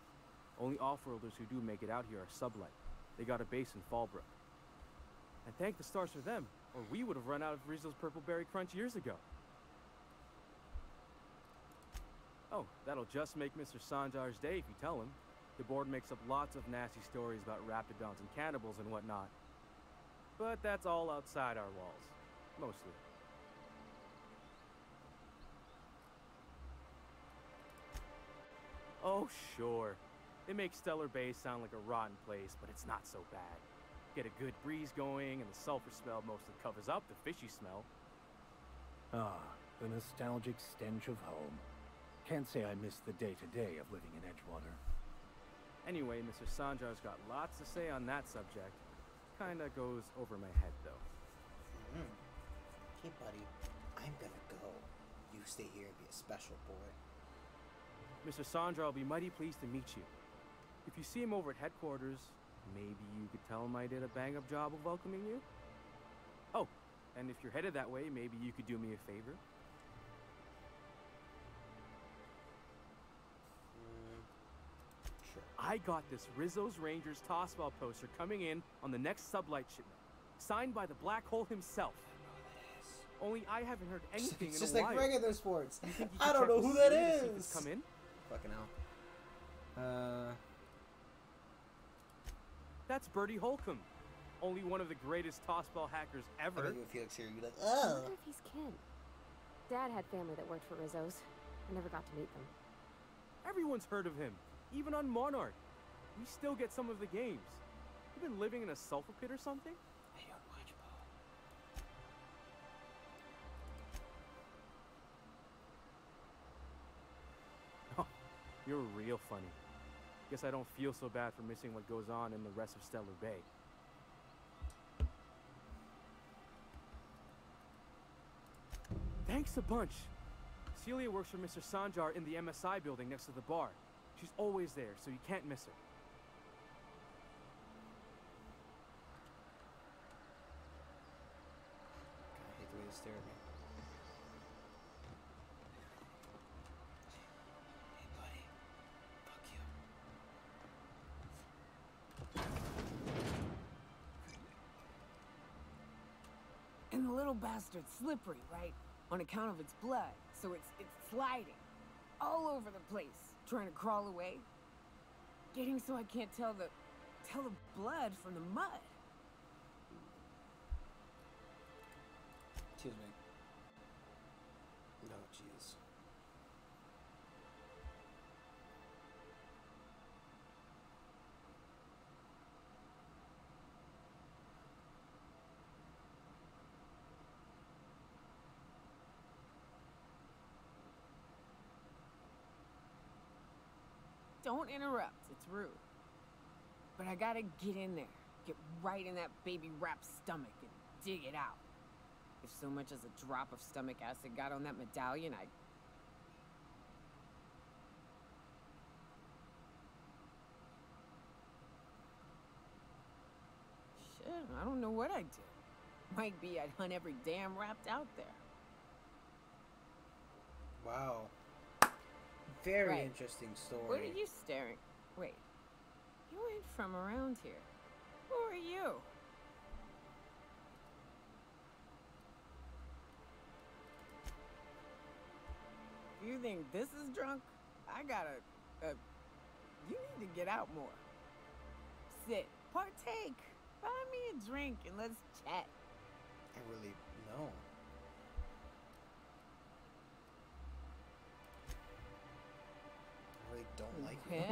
[SPEAKER 15] Only off-worlders who do make it out here are Sublight. They got a base in Fallbrook. And thank the stars for them, or we would have run out of Rizzo's Purple Berry Crunch years ago. Oh, that'll just make Mr. Sanjar's day if you tell him. The board makes up lots of nasty stories about raptidons and cannibals and whatnot. But that's all outside our walls. Mostly. Oh, sure. They make Stellar Bay sound like a rotten place, but it's not so bad. Get a good breeze going, and the sulfur smell mostly covers up the fishy smell.
[SPEAKER 17] Ah, the nostalgic stench of home. Can't say I miss the day-to-day of living in Edgewater.
[SPEAKER 15] Anyway, Mr. Sanjar's got lots to say on that subject. Kinda goes over my head, though.
[SPEAKER 1] Okay, buddy. I'm gonna go. You stay here and be a special boy.
[SPEAKER 15] Mr. Sanjar will be mighty pleased to meet you. If you see him over at headquarters, maybe you could tell him I did a bang-up job of welcoming you? Oh, and if you're headed that way, maybe you could do me a favor?
[SPEAKER 1] Sure.
[SPEAKER 15] I got this Rizzo's Rangers Tossball poster coming in on the next Sublight shipment, signed by the Black Hole himself. Only I haven't heard anything in a while.
[SPEAKER 1] It's just like regular sports.
[SPEAKER 15] You think you
[SPEAKER 1] I
[SPEAKER 15] could
[SPEAKER 1] don't
[SPEAKER 15] check
[SPEAKER 1] know
[SPEAKER 15] to
[SPEAKER 1] who
[SPEAKER 15] see
[SPEAKER 1] that
[SPEAKER 15] to see if
[SPEAKER 1] is.
[SPEAKER 15] it's come in?
[SPEAKER 1] Fucking hell.
[SPEAKER 15] That's Bertie Holcomb. Only one of the greatest tossball hackers
[SPEAKER 1] I
[SPEAKER 15] ever.
[SPEAKER 1] bet you if Felix here, you're like,
[SPEAKER 2] I
[SPEAKER 1] oh.
[SPEAKER 2] wonder if he's kin. Dad had family that worked for Rizzo's. I never got to meet them.
[SPEAKER 15] Everyone's heard of him, even on Monarch. We still get some of the games. You been living in a sulfur pit or something?
[SPEAKER 1] I don't watch ball.
[SPEAKER 15] Oh, you're real funny. Guess I don't feel so bad for missing what goes on in the rest of Stellar Bay. Thanks a bunch. Celia works for Mr. Sanjar in the MSI building next to the bar. She's always there, so you can't miss her.
[SPEAKER 1] God, I hate the way they stare at me. Hey, buddy. Fuck you.
[SPEAKER 18] And the little bastard's slippery, right? On account of its blood, so it's sliding all over the place, trying to crawl away. Getting so I can't tell the blood from the mud.
[SPEAKER 1] Excuse me. No, jeez.
[SPEAKER 18] Don't interrupt. It's rude. But I gotta get in there. Get right in that baby rap's stomach and dig it out. If so much as a drop of stomach acid got on that medallion, I'd... Shit, I don't know what I'd do. Might be I'd hunt every damn rapt out there.
[SPEAKER 1] Wow. Very
[SPEAKER 18] Right.
[SPEAKER 1] interesting story.
[SPEAKER 18] What are you staring? Wait. You ain't from around here. Who are you? You think this is drunk? I got you need to get out more. Sit. Partake. Buy me a drink and let's chat.
[SPEAKER 1] I really know. I really don't like it.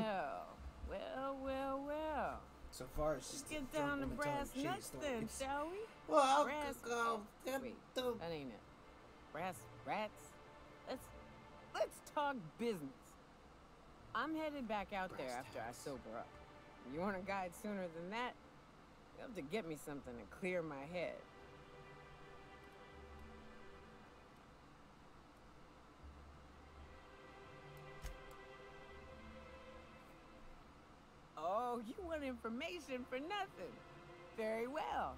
[SPEAKER 18] Well.
[SPEAKER 1] So far, it's just
[SPEAKER 18] Get
[SPEAKER 1] a drunk
[SPEAKER 18] down to
[SPEAKER 1] woman
[SPEAKER 18] brass
[SPEAKER 1] telling shitty
[SPEAKER 18] nuts then,
[SPEAKER 1] stories.
[SPEAKER 18] shall we?
[SPEAKER 1] Well, I'll
[SPEAKER 18] brass
[SPEAKER 1] go.
[SPEAKER 18] Wait, that ain't it. Brass rats? Let's talk business. I'm headed back out there after I sober up. You want a guide sooner than that? You have to get me something to clear my head. Oh, you want information for nothing? Very well.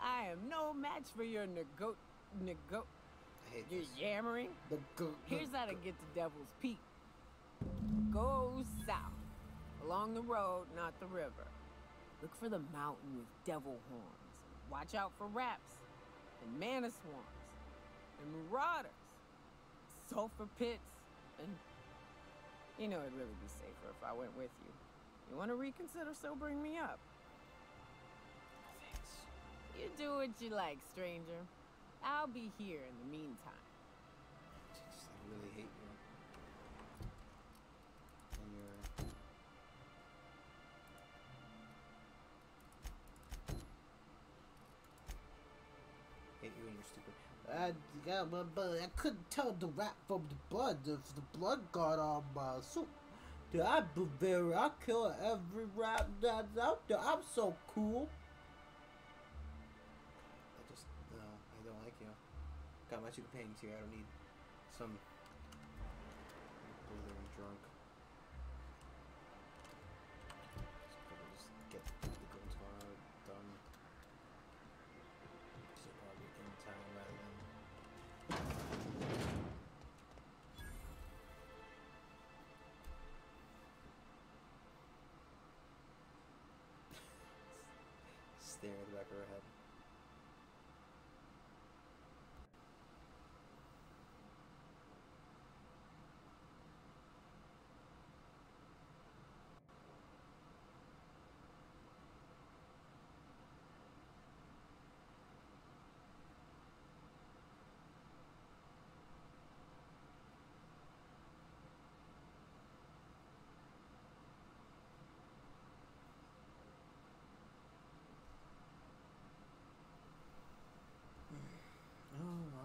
[SPEAKER 18] I am no match for your You're yammering? Here's how to get to Devil's Peak. Go south. Along the road, not the river. Look for the mountain with devil horns. Watch out for raps. And mana swarms. And marauders. Sulfur pits. And... You know it'd really be safer if I went with you. You want to reconsider sobering me up?
[SPEAKER 1] Thanks.
[SPEAKER 18] You do what you like, stranger. I'll be here in the meantime.
[SPEAKER 1] Just, I really hate you. And your... Hate you and your stupid... I couldn't tell the rat from the blood if the blood got on my suit. I Bavaria, I kill every rat that's out there. I'm so cool. No, I don't like you. Got my two companions here. I don't need some blithering drunk. Just get the Goldtar done. She's probably in town rather than. Stare at the back of her head.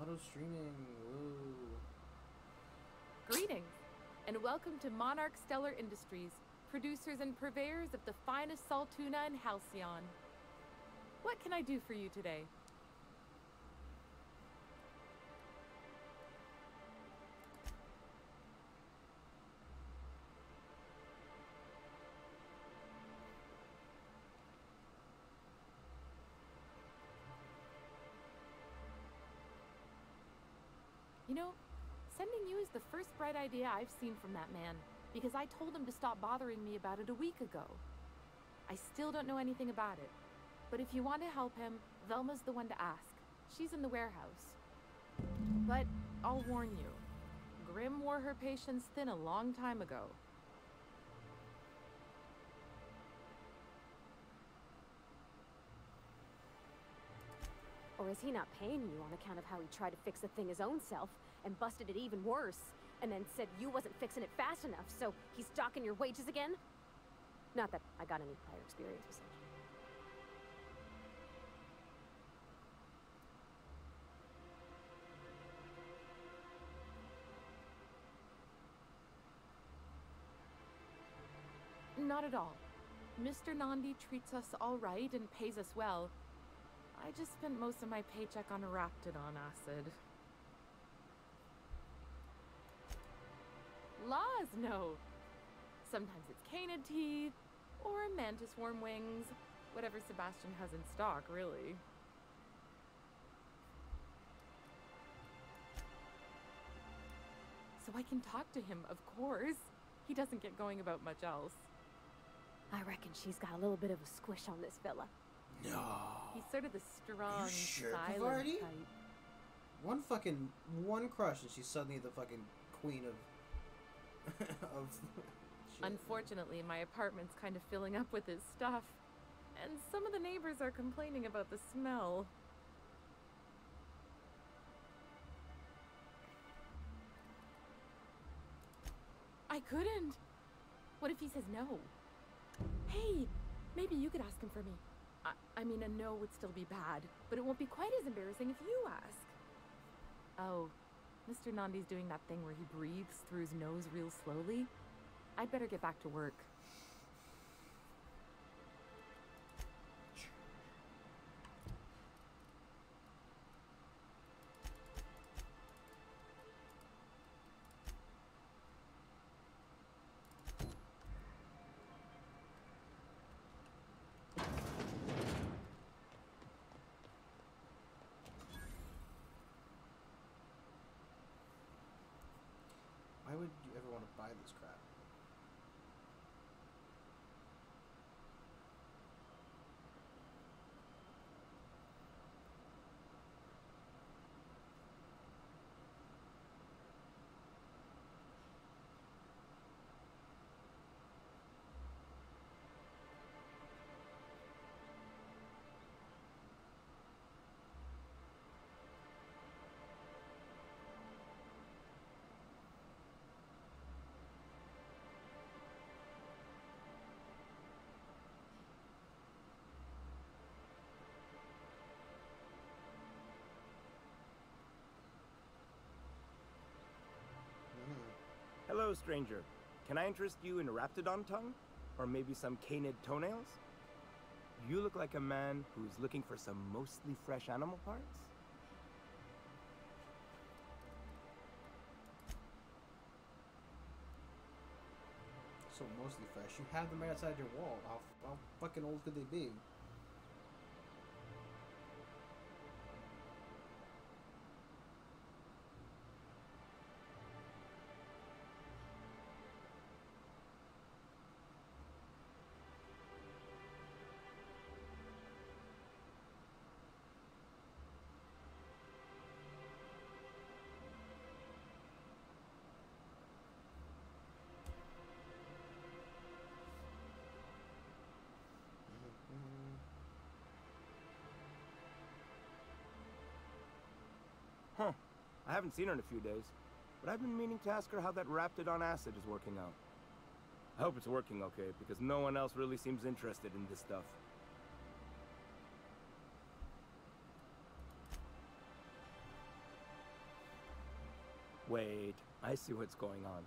[SPEAKER 1] Auto streaming, woo.
[SPEAKER 19] Greetings, and welcome to Monarch Stellar Industries, producers and purveyors of the finest salt tuna in Halcyon. What can I do for you today? You know, sending you is the first bright idea I've seen from that man, because I told him to stop bothering me about it a week ago. I still don't know anything about it, but if you want to help him, Velma's the one to ask. She's in the warehouse. But I'll warn you, Grim wore her patience thin a long time ago.
[SPEAKER 2] Or is he not paying you on account of how he tried to fix the thing his own self and busted it even worse, and then said you wasn't fixing it fast enough, so he's docking your wages again? Not that I got any prior experience with such.
[SPEAKER 19] Not at all. Mr. Nandi treats us all right and pays us well. I just spent most of my paycheck on Raptidon acid. Laws, no. Sometimes it's canid teeth, or a mantis worm wings. Whatever Sebastian has in stock, really. So I can talk to him, of course. He doesn't get going about much else.
[SPEAKER 2] I reckon she's got a little bit of a squish on this fella.
[SPEAKER 1] No.
[SPEAKER 19] He's sort of the strong,
[SPEAKER 1] sure,
[SPEAKER 19] silent
[SPEAKER 1] Pavardi?
[SPEAKER 19] type.
[SPEAKER 1] One crush and she's suddenly the fucking queen of shit.
[SPEAKER 19] Unfortunately, my apartment's kind of filling up with his stuff. And some of the neighbors are complaining about the smell. I couldn't. What if he says no? Hey, maybe you could ask him for me. I mean, a no would still be bad, but it won't be quite as embarrassing if you ask. Oh, Mr. Nandi's doing that thing where he breathes through his nose real slowly. I'd better get back to work.
[SPEAKER 1] Why would you ever want to buy this crap?
[SPEAKER 15] Hello, stranger. Can I interest you in Raptidon tongue? Or maybe some canid toenails? You look like a man who's looking for some mostly fresh animal parts?
[SPEAKER 1] So mostly fresh. You have them right outside your wall. How fucking old could they be?
[SPEAKER 15] Huh. I haven't seen her in a few days, but I've been meaning to ask her how that Raptidon acid is working out. I hope it's working okay, because no one else really seems interested in this stuff. Wait, I see what's going on.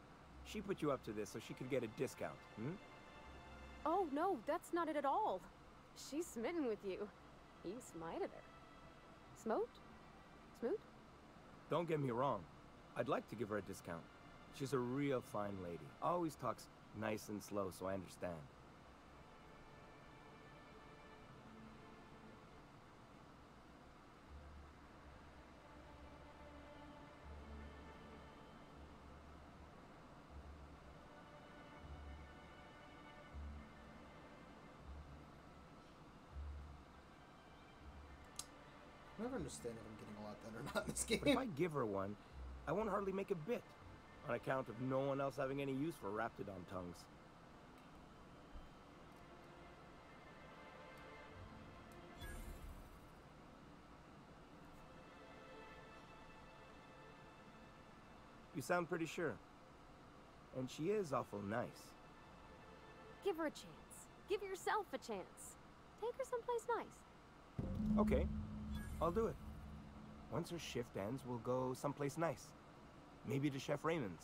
[SPEAKER 15] She put you up to this so she could get a discount, hmm?
[SPEAKER 2] Oh, no, that's not it at all. She's smitten with you. You smited her. Smote? Smoot?
[SPEAKER 15] Don't get me wrong. I'd like to give her a discount. She's a real fine lady. Always talks nice and slow, so I understand.
[SPEAKER 1] I never understand if I'm getting a lot done or not in this game.
[SPEAKER 15] But if I give her one, I won't hardly make a bit, on account of no one else having any use for Raptidon tongues. You sound pretty sure. And she is awful nice.
[SPEAKER 2] Give her a chance. Give yourself a chance. Take her someplace nice.
[SPEAKER 15] Okay, I'll do it. Once her shift ends, we'll go someplace nice. Maybe to Chef Raymond's.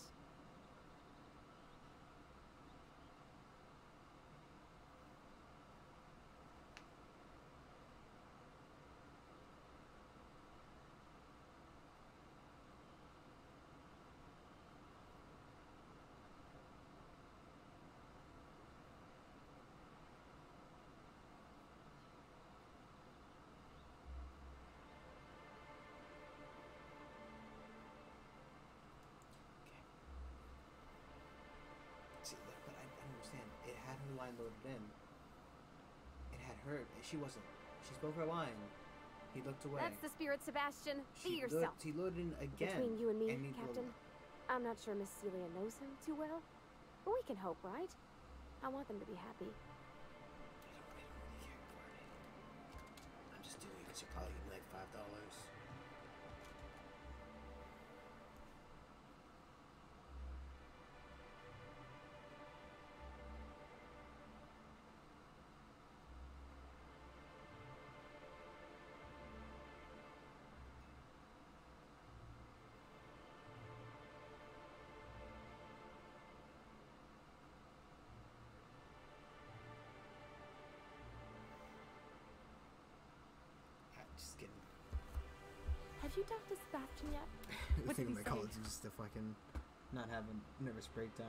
[SPEAKER 1] line loaded in. It had her. She wasn't. She spoke her line. He looked away.
[SPEAKER 2] That's the spirit, Sebastian. Be yourself.
[SPEAKER 1] He loaded in again.
[SPEAKER 2] Between you and me,
[SPEAKER 1] he
[SPEAKER 2] Captain, I'm not sure Miss Celia knows him too well, but we can hope, right? I want them to be happy.
[SPEAKER 1] I don't really care for it. I'm just doing it because you probably give me like $5. Just kidding.
[SPEAKER 19] Have you talked to Sebastian yet?
[SPEAKER 1] I
[SPEAKER 19] What did
[SPEAKER 1] think
[SPEAKER 19] he
[SPEAKER 1] my
[SPEAKER 19] say?
[SPEAKER 1] college is just to fucking not have a nervous breakdown.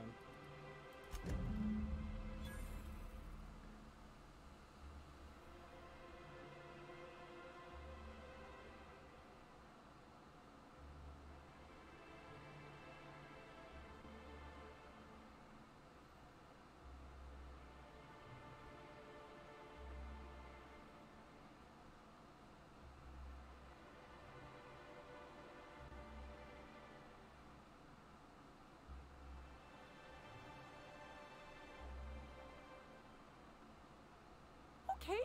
[SPEAKER 19] Okay,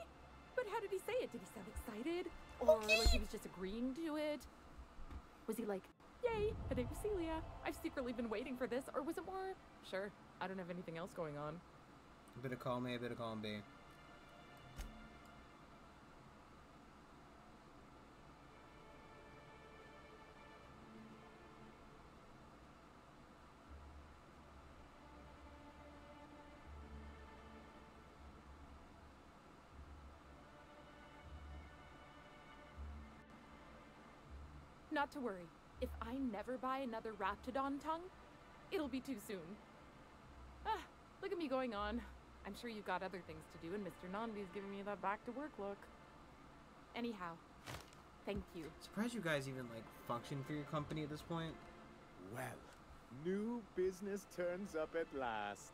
[SPEAKER 19] but how did he say it? Did he sound excited? Or like he was just agreeing to it? Was he like, yay, a day with Celia, I've secretly been waiting for this? Or was it more, sure, I don't have anything else going on?
[SPEAKER 1] A bit of column A, a bit of column B.
[SPEAKER 19] Not to worry. If I never buy another Raptidon tongue, it'll be too soon. Ah, look at me going on. I'm sure you've got other things to do, and Mr. Nandi's giving me that back-to-work look. Anyhow, thank you.
[SPEAKER 1] Surprised you guys even, like, function for your company at this point.
[SPEAKER 20] Well, new business turns up at last.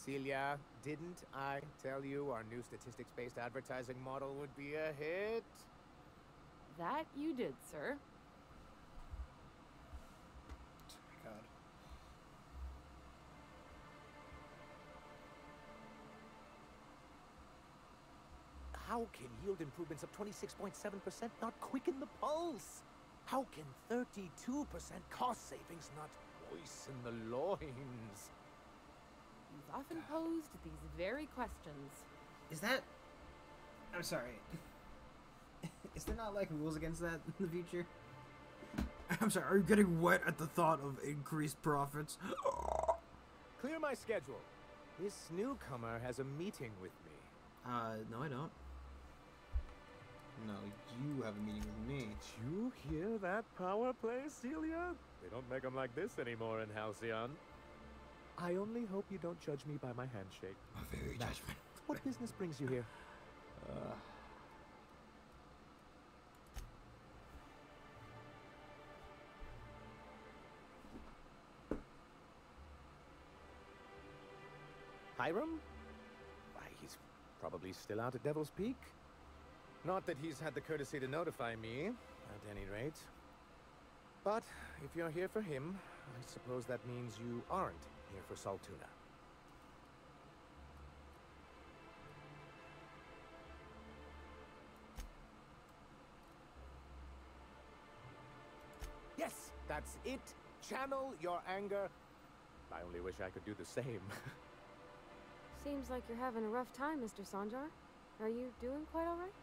[SPEAKER 20] Celia, didn't I tell you our new statistics-based advertising model would be a hit?
[SPEAKER 19] That you did, sir.
[SPEAKER 1] Oh my god.
[SPEAKER 20] How can yield improvements of 26.7% not quicken the pulse? How can 32% cost savings not moisten the loins?
[SPEAKER 19] You've often posed these very questions.
[SPEAKER 1] Is that... I'm sorry. Is there not, like, rules against that in the future? I'm sorry, are you getting wet at the thought of increased profits?
[SPEAKER 20] Clear my schedule. This newcomer has a meeting with me.
[SPEAKER 1] No I don't. No, you have a meeting with me.
[SPEAKER 20] Did you hear that power play, Celia? They don't make them like this anymore in Halcyon. I only hope you don't judge me by my handshake.
[SPEAKER 1] A very judgment.
[SPEAKER 20] What business brings you here? Hiram? Why, he's probably still out at Devil's Peak. Not that he's had the courtesy to notify me, at any rate. But if you're here for him, I suppose that means you aren't here for Saltuna. Yes, that's it. Channel your anger. I only wish I could do the same.
[SPEAKER 2] Seems like you're having a rough time, Mr. Sanjar. Are you doing quite all right?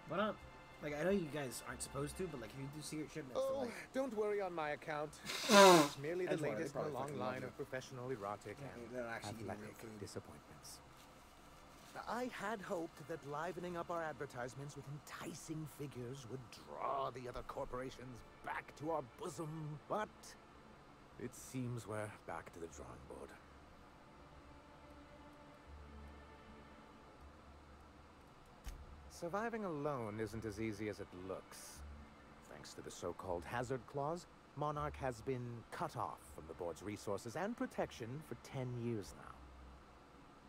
[SPEAKER 1] Why not, Like, I know you guys aren't supposed to, but like, if you do secret shipments,
[SPEAKER 20] Oh,
[SPEAKER 1] like,
[SPEAKER 20] don't worry on my account. It's merely the
[SPEAKER 1] That's why they
[SPEAKER 20] latest in a
[SPEAKER 1] probably
[SPEAKER 20] long
[SPEAKER 1] fucking
[SPEAKER 20] line
[SPEAKER 1] love you.
[SPEAKER 20] of professional erotic
[SPEAKER 1] Yeah,
[SPEAKER 20] and
[SPEAKER 1] they're actually eating
[SPEAKER 20] athletic
[SPEAKER 1] real food.
[SPEAKER 20] disappointments. I had hoped that livening up our advertisements with enticing figures would draw the other corporations back to our bosom, but it seems we're back to the drawing board. Surviving alone isn't as easy as it looks. Thanks to the so-called hazard clause, Monarch has been cut off from the board's resources and protection for 10 years now.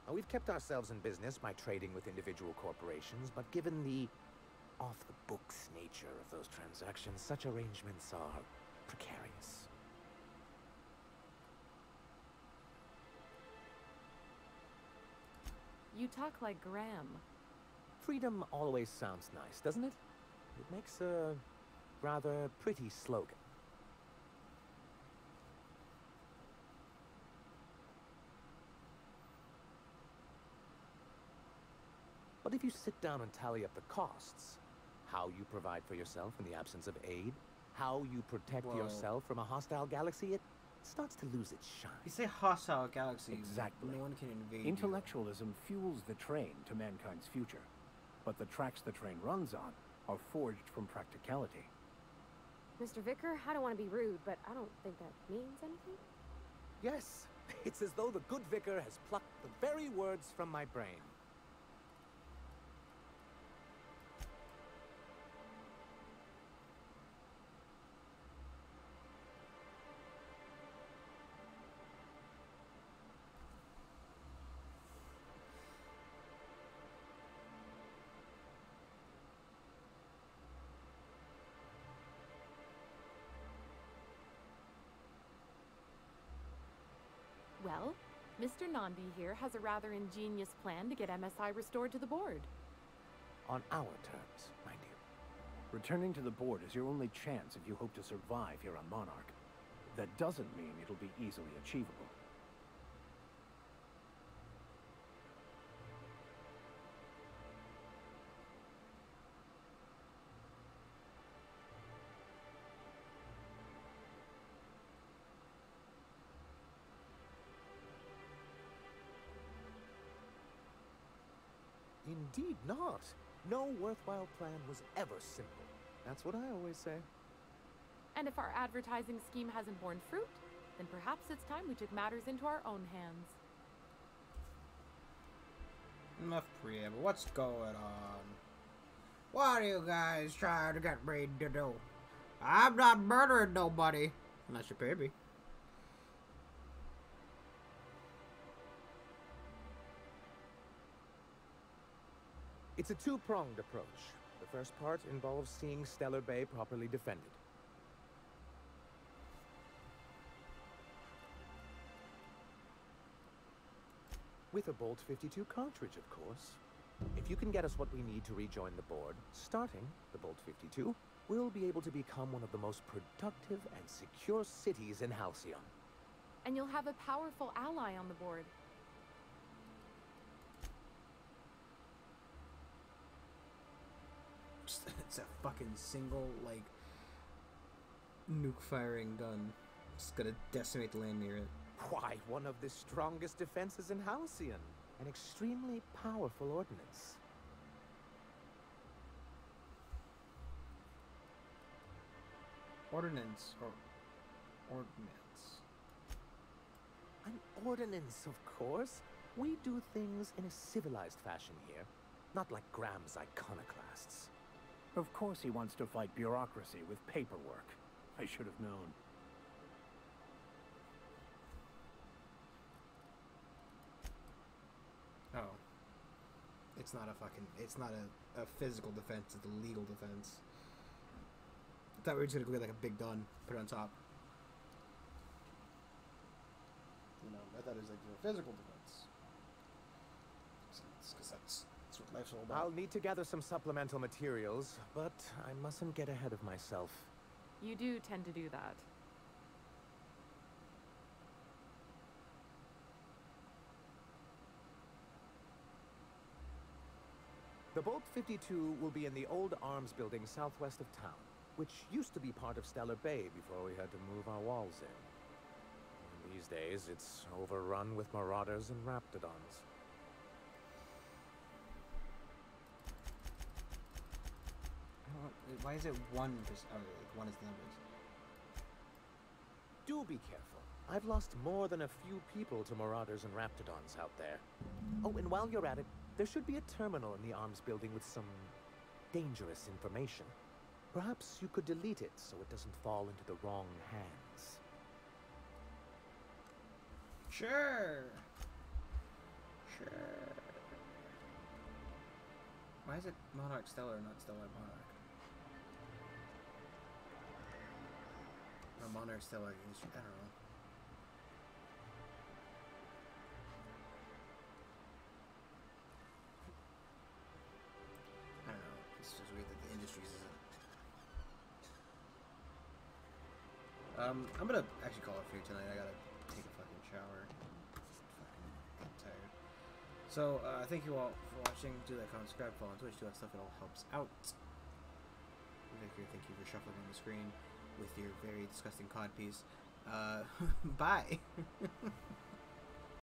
[SPEAKER 20] Now, we've kept ourselves in business by trading with individual corporations, but given the off-the-books nature of those transactions, such arrangements are precarious.
[SPEAKER 19] You talk like Graham.
[SPEAKER 20] Freedom always sounds nice, doesn't it? It makes a rather pretty slogan. But if you sit down and tally up the costs, how you provide for yourself in the absence of aid, how you protect
[SPEAKER 1] Whoa.
[SPEAKER 20] yourself from a hostile galaxy, it starts to lose its shine.
[SPEAKER 1] you say hostile galaxies.
[SPEAKER 17] Exactly.
[SPEAKER 1] No one can invade.
[SPEAKER 17] Intellectualism fuels the train to mankind's future, but the tracks the train runs on are forged from practicality.
[SPEAKER 2] Mr. Vicar, I don't want to be rude, but I don't think that means anything.
[SPEAKER 20] Yes, it's as though the good vicar has plucked the very words from my brain.
[SPEAKER 19] Well, Mr. Nandi here has a rather ingenious plan to get MSI restored to the board.
[SPEAKER 20] On our terms, mind you.
[SPEAKER 17] Returning to the board is your only chance if you hope to survive here on Monarch. That doesn't mean it'll be easily achievable.
[SPEAKER 20] Indeed not. No worthwhile plan was ever simple. That's what I always say.
[SPEAKER 19] And if our advertising scheme hasn't borne fruit, then perhaps it's time we took matters into our own hands.
[SPEAKER 1] Enough preamble. What's going on? What are you guys trying to get me to do? I'm not murdering nobody. Unless you pay me.
[SPEAKER 20] It's a two-pronged approach. The first part involves seeing Stellar Bay properly defended. With a Bolt 52 cartridge, of course. If you can get us what we need to rejoin the board, starting the Bolt 52, we'll be able to become one of the most productive and secure cities in Halcyon.
[SPEAKER 19] And you'll have a powerful ally on the board.
[SPEAKER 1] It's a fucking single, like, nuke firing gun. It's gonna decimate the land near it.
[SPEAKER 20] Why, one of the strongest defenses in Halcyon. An extremely powerful ordnance.
[SPEAKER 1] Ordnance, or ordnance.
[SPEAKER 20] An ordinance, of course. We do things in a civilized fashion here, not like Graham's iconoclasts.
[SPEAKER 17] Of course he wants to fight bureaucracy with paperwork. I should have known.
[SPEAKER 1] Oh. It's not a fucking... It's not a physical defense, it's a legal defense. I thought we were just gonna go get like a big gun, put it on top. You know, I thought it was like a physical defense. Because that's what life's all about.
[SPEAKER 20] I'll need to gather some supplemental materials, but I mustn't get ahead of myself.
[SPEAKER 19] You do tend to do that.
[SPEAKER 20] The Bolt 52 will be in the old arms building southwest of town, which used to be part of Stellar Bay before we had to move our walls in. These days, it's overrun with marauders and raptidons.
[SPEAKER 1] Why is it 1%? Oh, like 1 is the numbers.
[SPEAKER 20] Do be careful. I've lost more than a few people to marauders and raptidons out there. Oh, and while you're at it, there should be a terminal in the arms building with some dangerous information. Perhaps you could delete it so it doesn't fall into the wrong hands.
[SPEAKER 1] Sure. Why is it Monarch Stellar, not Stellar Monarch? Or Monarch Stellar Industry, I don't know. I don't know, it's just weird that the Industries isn't. I'm gonna actually call it for you tonight. I gotta take a fucking shower. Fucking tired. So, thank you all for watching. Do that, comment, subscribe, follow on Twitch, do that stuff. It all helps out. Victor, thank you for shuffling on the screen with your very disgusting codpiece. Bye.